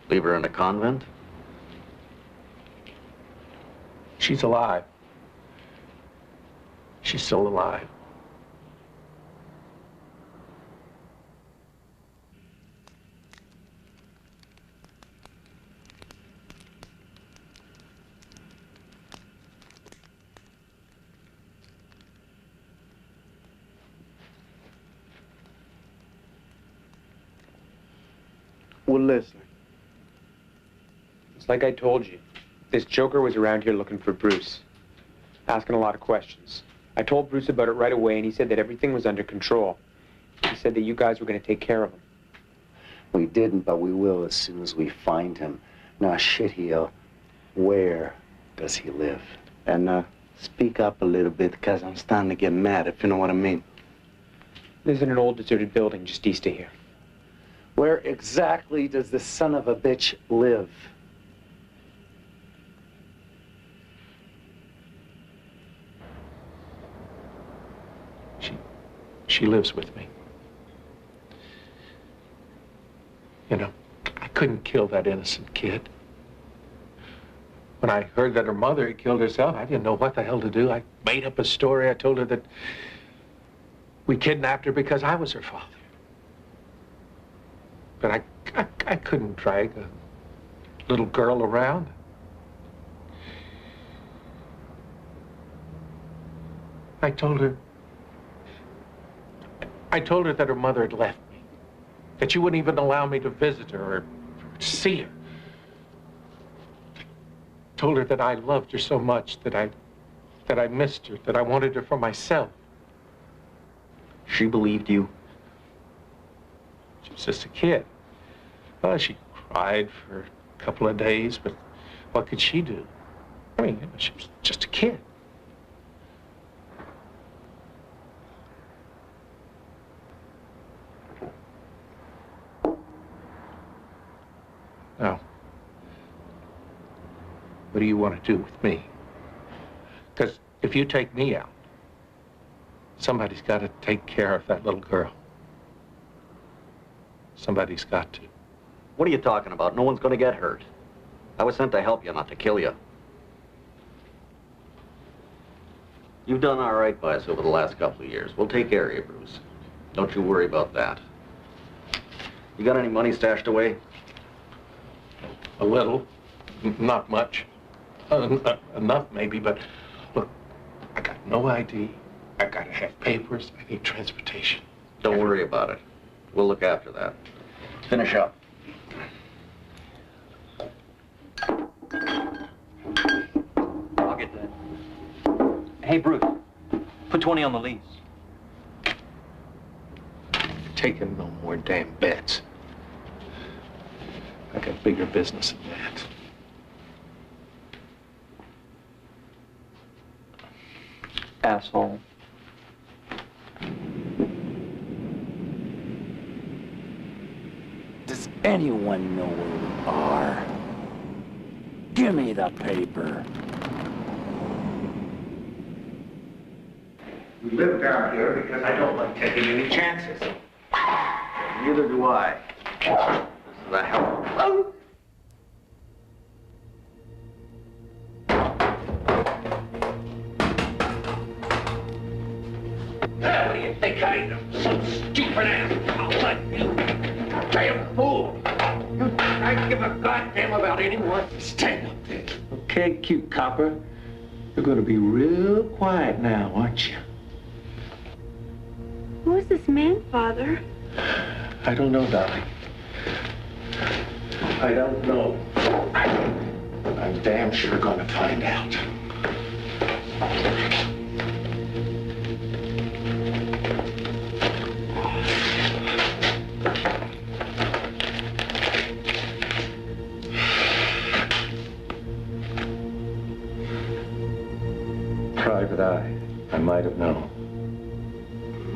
Leave her in a convent? She's alive. She's still alive. We're listening. It's like I told you. This joker was around here looking for Bruce, asking a lot of questions. I told Bruce about it right away, and he said that everything was under control. He said that you guys were going to take care of him. We didn't, but we will as soon as we find him. Now, shit, Heel, where does he live? And, speak up a little bit, because I'm starting to get mad, if you know what I mean. Lives in an old deserted building just east of here. Where exactly does the son of a bitch live? She lives with me. You know, I couldn't kill that innocent kid. When I heard that her mother had killed herself, I didn't know what the hell to do. I made up a story. I told her that we kidnapped her because I was her father. But I couldn't drag a little girl around. I told her that her mother had left me, that she wouldn't even allow me to visit her or see her. I told her that I loved her so much that I missed her, that I wanted her for myself. She believed you? She was just a kid. Well, she cried for a couple of days, but what could she do? I mean, you know, she was just a kid. Now, what do you want to do with me? Because if you take me out, Somebody's got to take care of that little girl. Somebody's got to. What are you talking about? No one's gonna get hurt. I was sent to help you, not to kill you. You've done all right by us over the last couple of years. We'll take care of you, Bruce. Don't you worry about that. You got any money stashed away? A little. Not much. Enough, maybe, but look, I got no ID. I gotta have papers. I need transportation. Don't worry about it. We'll look after that. Finish up. I'll get that. Hey, Bruce, put 20 on the lease. Taking no more damn bets. I got bigger business than that. Asshole. Does anyone know where we are? Give me the paper. We live down here because I don't like taking any chances. Neither do I. This is a hell of a... What do you think I am? Some stupid ass like you. Damn fool. You think I give a goddamn about anyone? Stand up there. Okay, cute copper. You're gonna be real quiet now, aren't you? Who is this man, Father? I don't know, darling. I don't know. I'm damn sure gonna find out. Private eye. I might have known.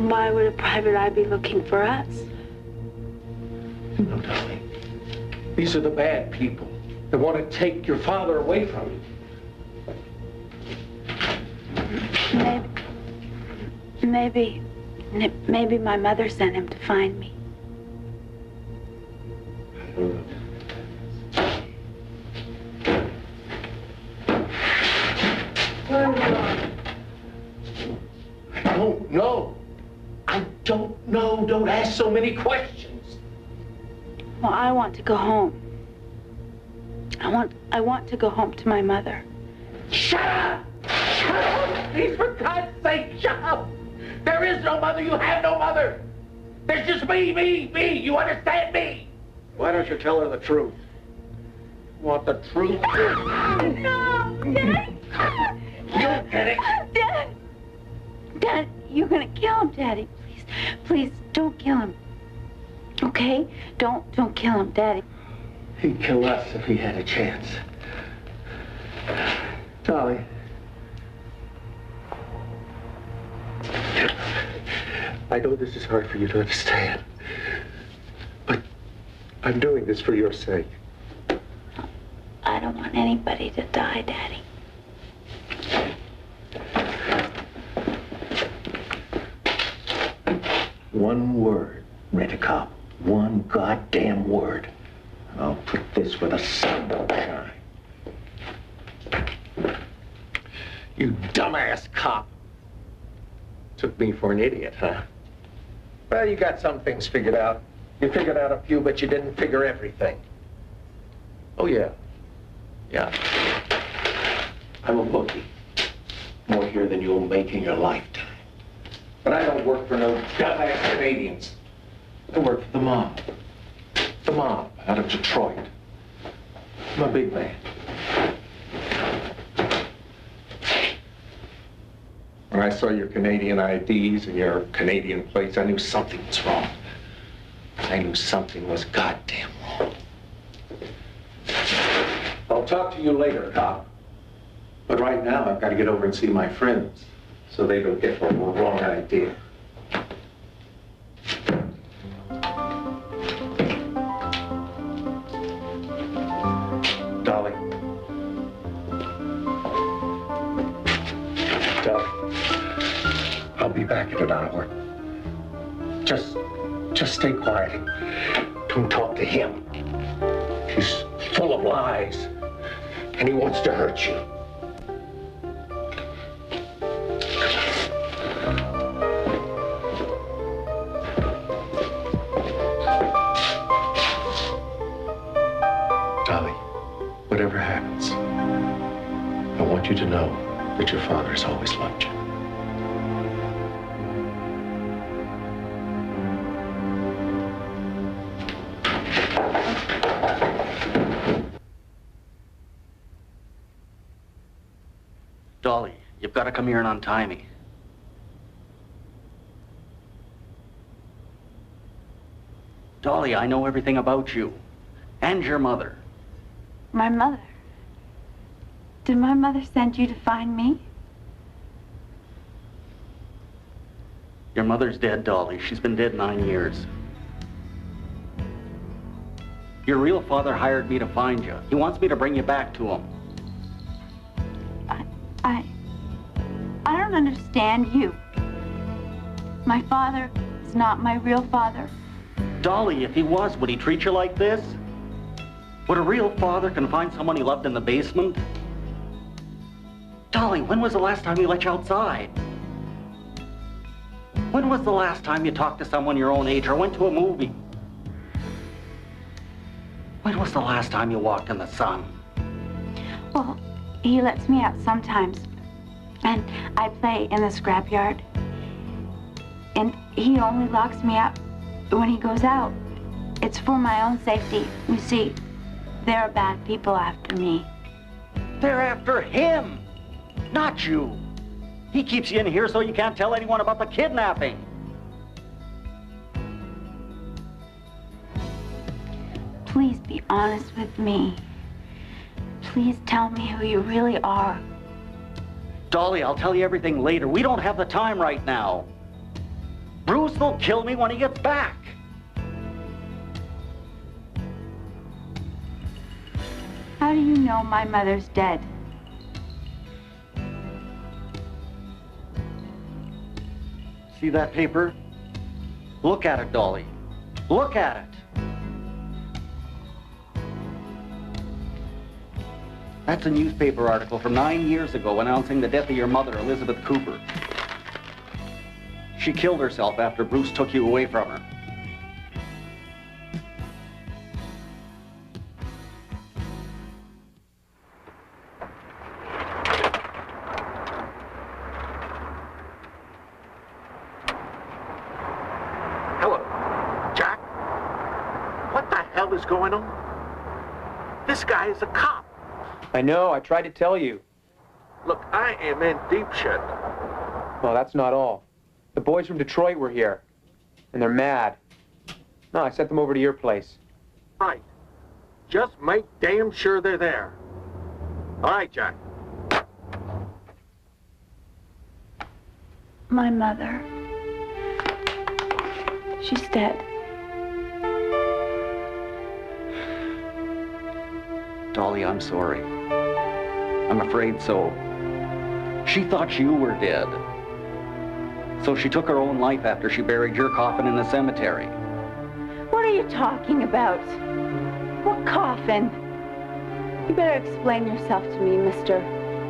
Why would a private eye be looking for us? No, darling. These are the bad people that want to take your father away from you. Maybe my mother sent him to find me. I don't know. I don't know. Don't ask so many questions. Well, I want to go home. I want to go home to my mother. Shut up! Shut up! Please, for God's sake, shut up! There is no mother. You have no mother. There's just me. You understand me? Why don't you tell her the truth? Want the truth? No, Daddy! You get it? Dad, you're gonna kill him, Daddy. Please, don't kill him. Okay? Don't kill him, Daddy. He'd kill us if he had a chance. Dolly. I know this is hard for you to understand, but I'm doing this for your sake. I don't want anybody to die, Daddy. One word, Rent-A-Cop. One goddamn word. I'll put this where the sun don't shine. You dumbass cop. Took me for an idiot, huh? Well, you got some things figured out. You figured out a few, but you didn't figure everything. Oh, yeah. Yeah. I'm a bookie. More here than you'll make in your lifetime. But I don't work for no dumbass Canadians. I work for the mob. The mob out of Detroit. I'm a big man. When I saw your Canadian IDs and your Canadian plates, I knew something was wrong. I knew something was goddamn wrong. I'll talk to you later, cop. But right now, I've got to get over and see my friends so they don't get the wrong idea. Dolly. Dolly. I'll be back in Mr. Donahue. Just stay quiet. Don't talk to him. He's full of lies, and he wants to hurt you. Dolly, whatever happens, I want you to know that your father has always loved you. Dolly, you've got to come here and untie me. Dolly, I know everything about you. And your mother. My mother? Did my mother send you to find me? Your mother's dead, Dolly. She's been dead 9 years. Your real father hired me to find you. He wants me to bring you back to him. I don't understand you. My father is not my real father. Dolly, if he was, would he treat you like this? Would a real father confine someone he loved in the basement? Dolly, when was the last time he let you outside? When was the last time you talked to someone your own age or went to a movie? When was the last time you walked in the sun? Well, he lets me out sometimes. And I play in the scrapyard. And he only locks me up when he goes out. It's for my own safety. You see, there are bad people after me. They're after him, not you. He keeps you in here so you can't tell anyone about the kidnapping. Please be honest with me. Please tell me who you really are. Dolly, I'll tell you everything later. We don't have the time right now. Bruce will kill me when he gets back. How do you know my mother's dead? See that paper? Look at it, Dolly. Look at it. That's a newspaper article from 9 years ago announcing the death of your mother, Elizabeth Cooper. She killed herself after Bruce took you away from her. Hello, Jack? What the hell is going on? This guy is a cop. I know, I tried to tell you. Look, I am in deep shit. Well, that's not all. The boys from Detroit were here, and they're mad. No, I sent them over to your place. Right. Just make damn sure they're there. All right, Jack. My mother. She's dead. Dolly, I'm sorry. I'm afraid so. She thought you were dead. So she took her own life after she buried your coffin in the cemetery. What are you talking about? What coffin? You better explain yourself to me, mister,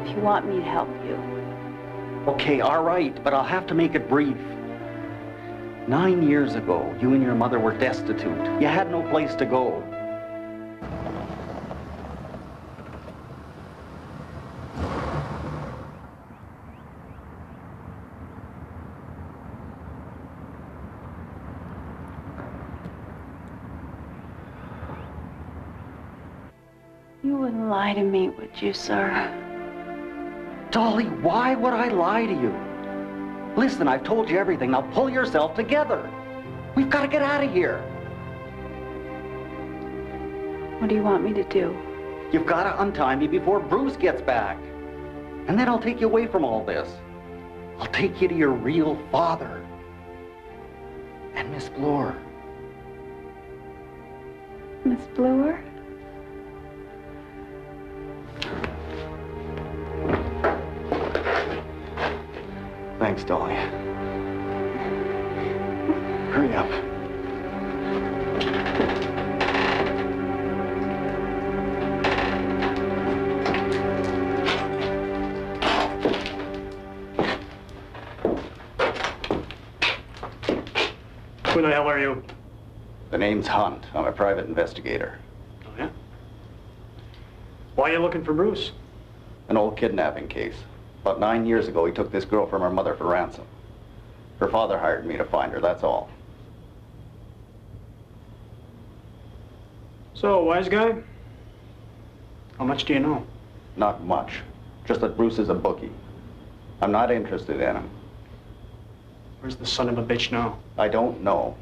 if you want me to help you. Okay, all right, but I'll have to make it brief. 9 years ago, you and your mother were destitute. You had no place to go. You wouldn't lie to me, would you, sir? Dolly, why would I lie to you? Listen, I've told you everything. Now pull yourself together. We've got to get out of here. What do you want me to do? You've got to untie me before Bruce gets back. And then I'll take you away from all this. I'll take you to your real father. And Miss Bloor. Miss Bloor? Thanks, Dolly. Hurry up. Who the hell are you? The name's Hunt. I'm a private investigator. Oh, yeah? Why are you looking for Bruce? An old kidnapping case. About 9 years ago, he took this girl from her mother for ransom. Her father hired me to find her, that's all. So, wise guy? How much do you know? Not much. Just that Bruce is a bookie. I'm not interested in him. Where's the son of a bitch now? I don't know.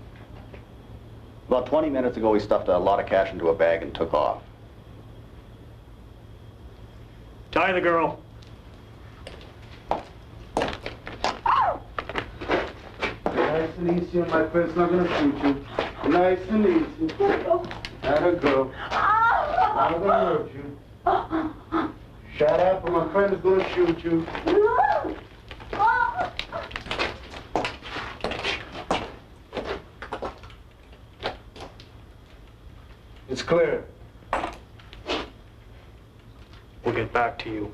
About 20 minutes ago, he stuffed a lot of cash into a bag and took off. Tie the girl. Nice and easy, my friend's not gonna shoot you. Nice and easy. That'll go. Not gonna hurt you. Shut up, or my friend is gonna shoot you. It's clear. We'll get back to you.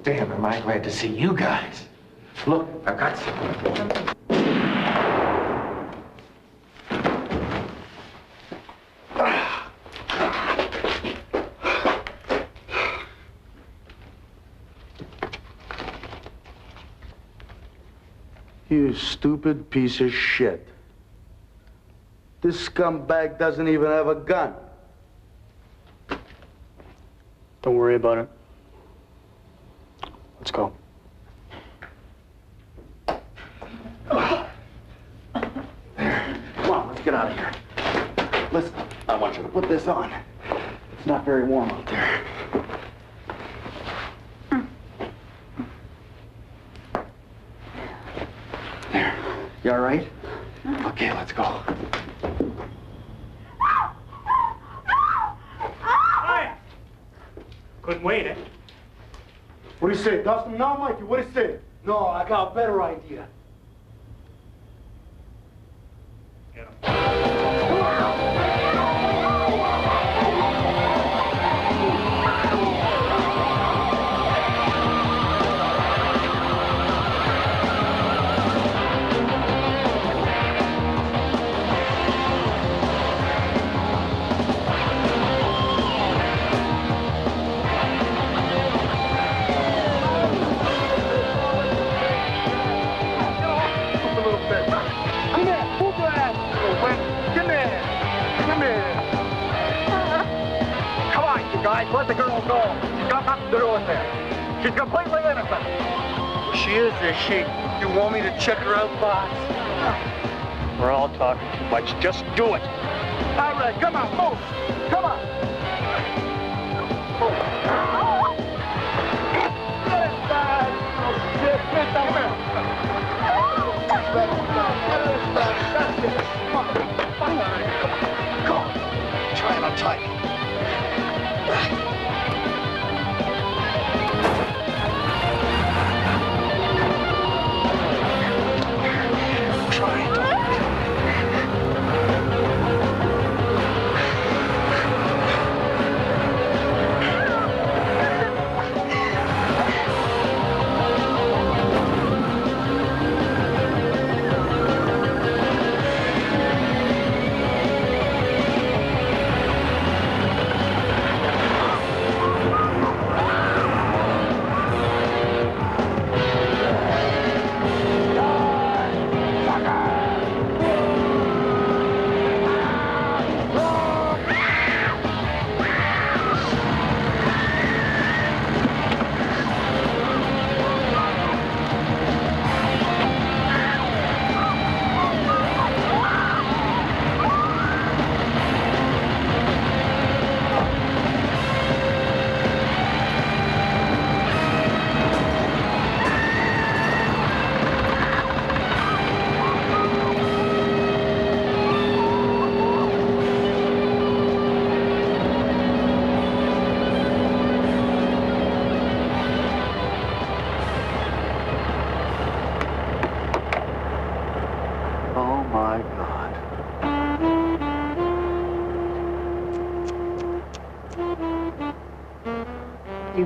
Damn, am I glad to see you guys. Look, I've got something. You stupid piece of shit. This scumbag doesn't even have a gun. Don't worry about it. Let's go. Come on, let's get out of here. Listen, I want you to put this on. It's not very warm out there. There. You all right? Okay, let's go. Hey! Couldn't wait, eh? What do you say? Dust him now, Mikey? What do you say? No, I got a better idea. Guys, let the girl go. She's got nothing to do with this. She's completely innocent. She is she? You want me to check her out, boss? We're all talking too much. Just do it. All right, come on, move. Come on. Go. Try and untie me.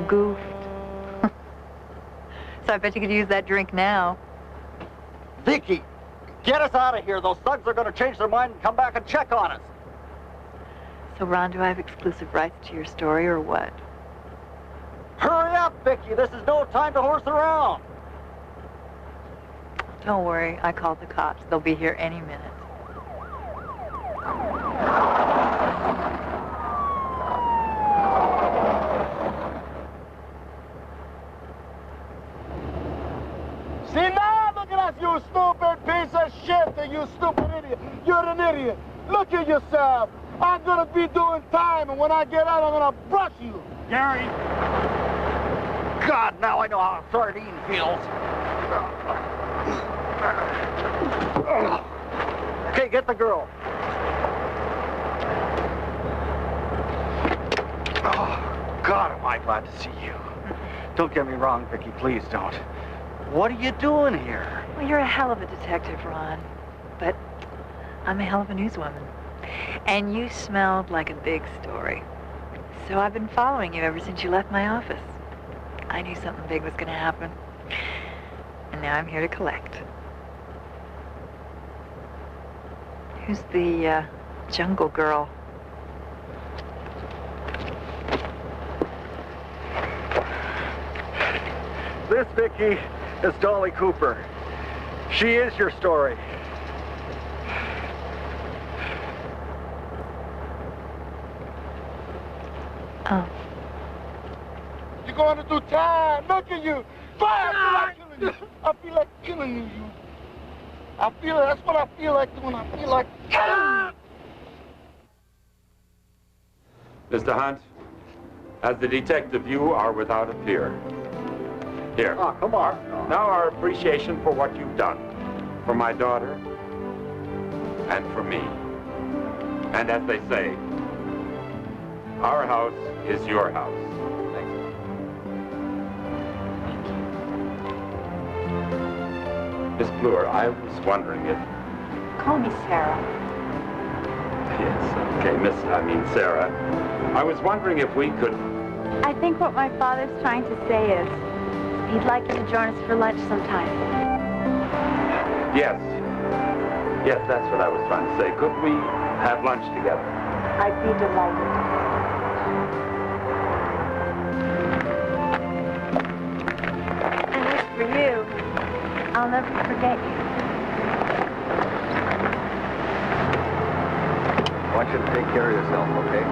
goofed. So I bet you could use that drink now. Vicky, get us out of here. Those thugs are going to change their mind and come back and check on us. So, Ron, do I have exclusive rights to your story or what? Hurry up, Vicky. This is no time to horse around. Don't worry. I called the cops. They'll be here any minute. See now, look at us, you stupid piece of shit, you stupid idiot. You're an idiot. Look at yourself. I'm gonna be doing time, and when I get out, I'm gonna brush you. Gary. God, now I know how a sardine feels. Okay, get the girl. Oh, God, am I glad to see you. Don't get me wrong, Vicky, please don't. What are you doing here? Well, you're a hell of a detective, Ron. But I'm a hell of a newswoman. And you smelled like a big story. So I've been following you ever since you left my office. I knew something big was going to happen. And now I'm here to collect. Who's the jungle girl? This, Vicky, is Dolly Cooper. She is your story. Oh. You're going to do time. Look at you. I feel like killing you. I feel like killing you. I feel that's what I feel like doing. I feel like killing you. Mr. Hunt, as the detective, you are without a peer. Here. Oh, come on. Now our appreciation for what you've done. For my daughter. And for me. And as they say, our house is your house. Thanks. Miss Bleuer, I was wondering if... Call me Sarah. Yes, okay, Sarah. I was wondering if we could... I think what my father's trying to say is he'd like you to join us for lunch sometime. Yes. Yes, that's what I was trying to say. Could we have lunch together? I'd be delighted. And as for you, I'll never forget you. I want you to take care of yourself, okay?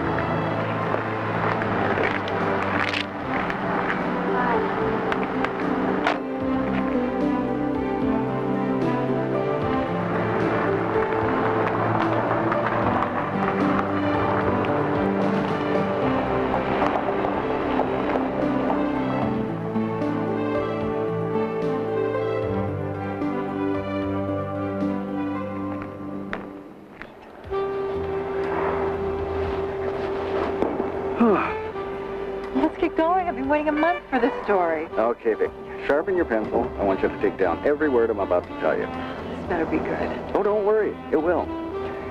Let's get going. I've been waiting a month for this story. Okay, Vic. Sharpen your pencil. I want you to take down every word I'm about to tell you. This better be good. Oh, don't worry. It will.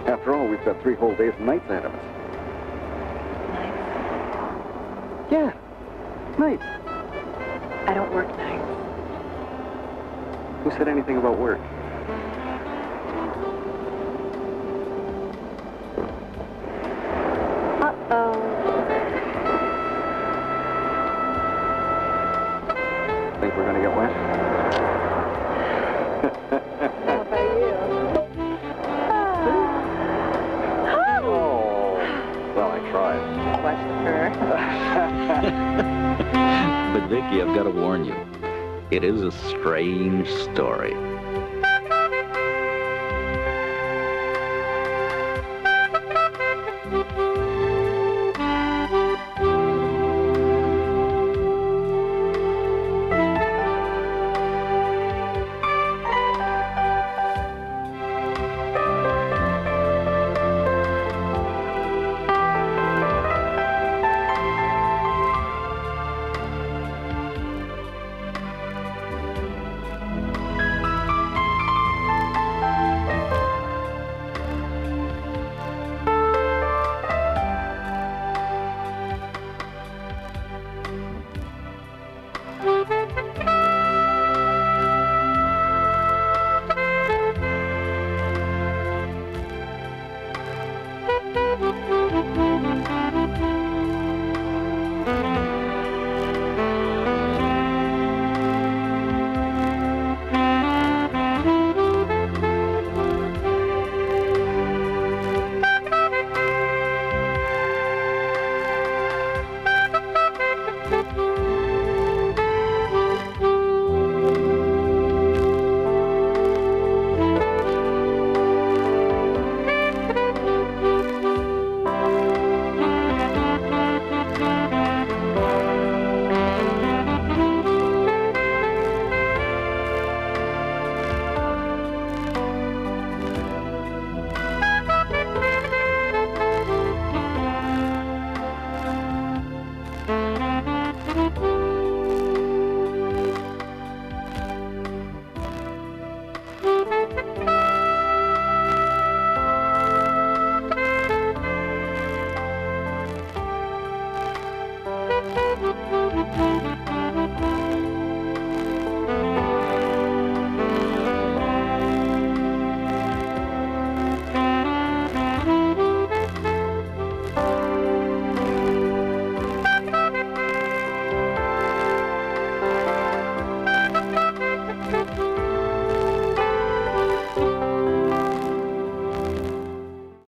After all, we've got 3 whole days and nights ahead of us. Nights? Yeah. Nights. I don't work nights. Who said anything about work? Uh-oh. Think we're gonna get wet? How about you? Oh, well, I tried. Watch her. But Vicky, I've got to warn you. It is a strange story.